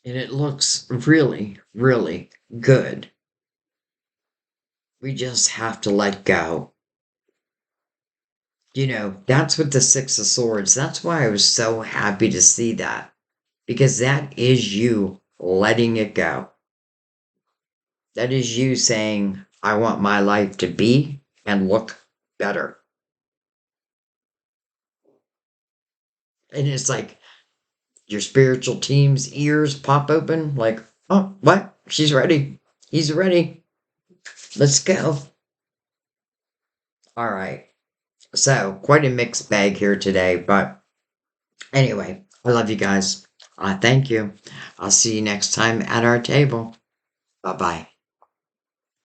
And it looks really, really good. We just have to let go. That's what the Six of Swords, that's why I was so happy to see that. Because that is you letting it go. That is you saying, I want my life to be and look better. And it's like your spiritual team's ears pop open, like, oh, what? She's ready. He's ready. Let's go. All right. So, quite a mixed bag here today. But anyway, I love you guys. Thank you. I'll see you next time at our table. Bye bye.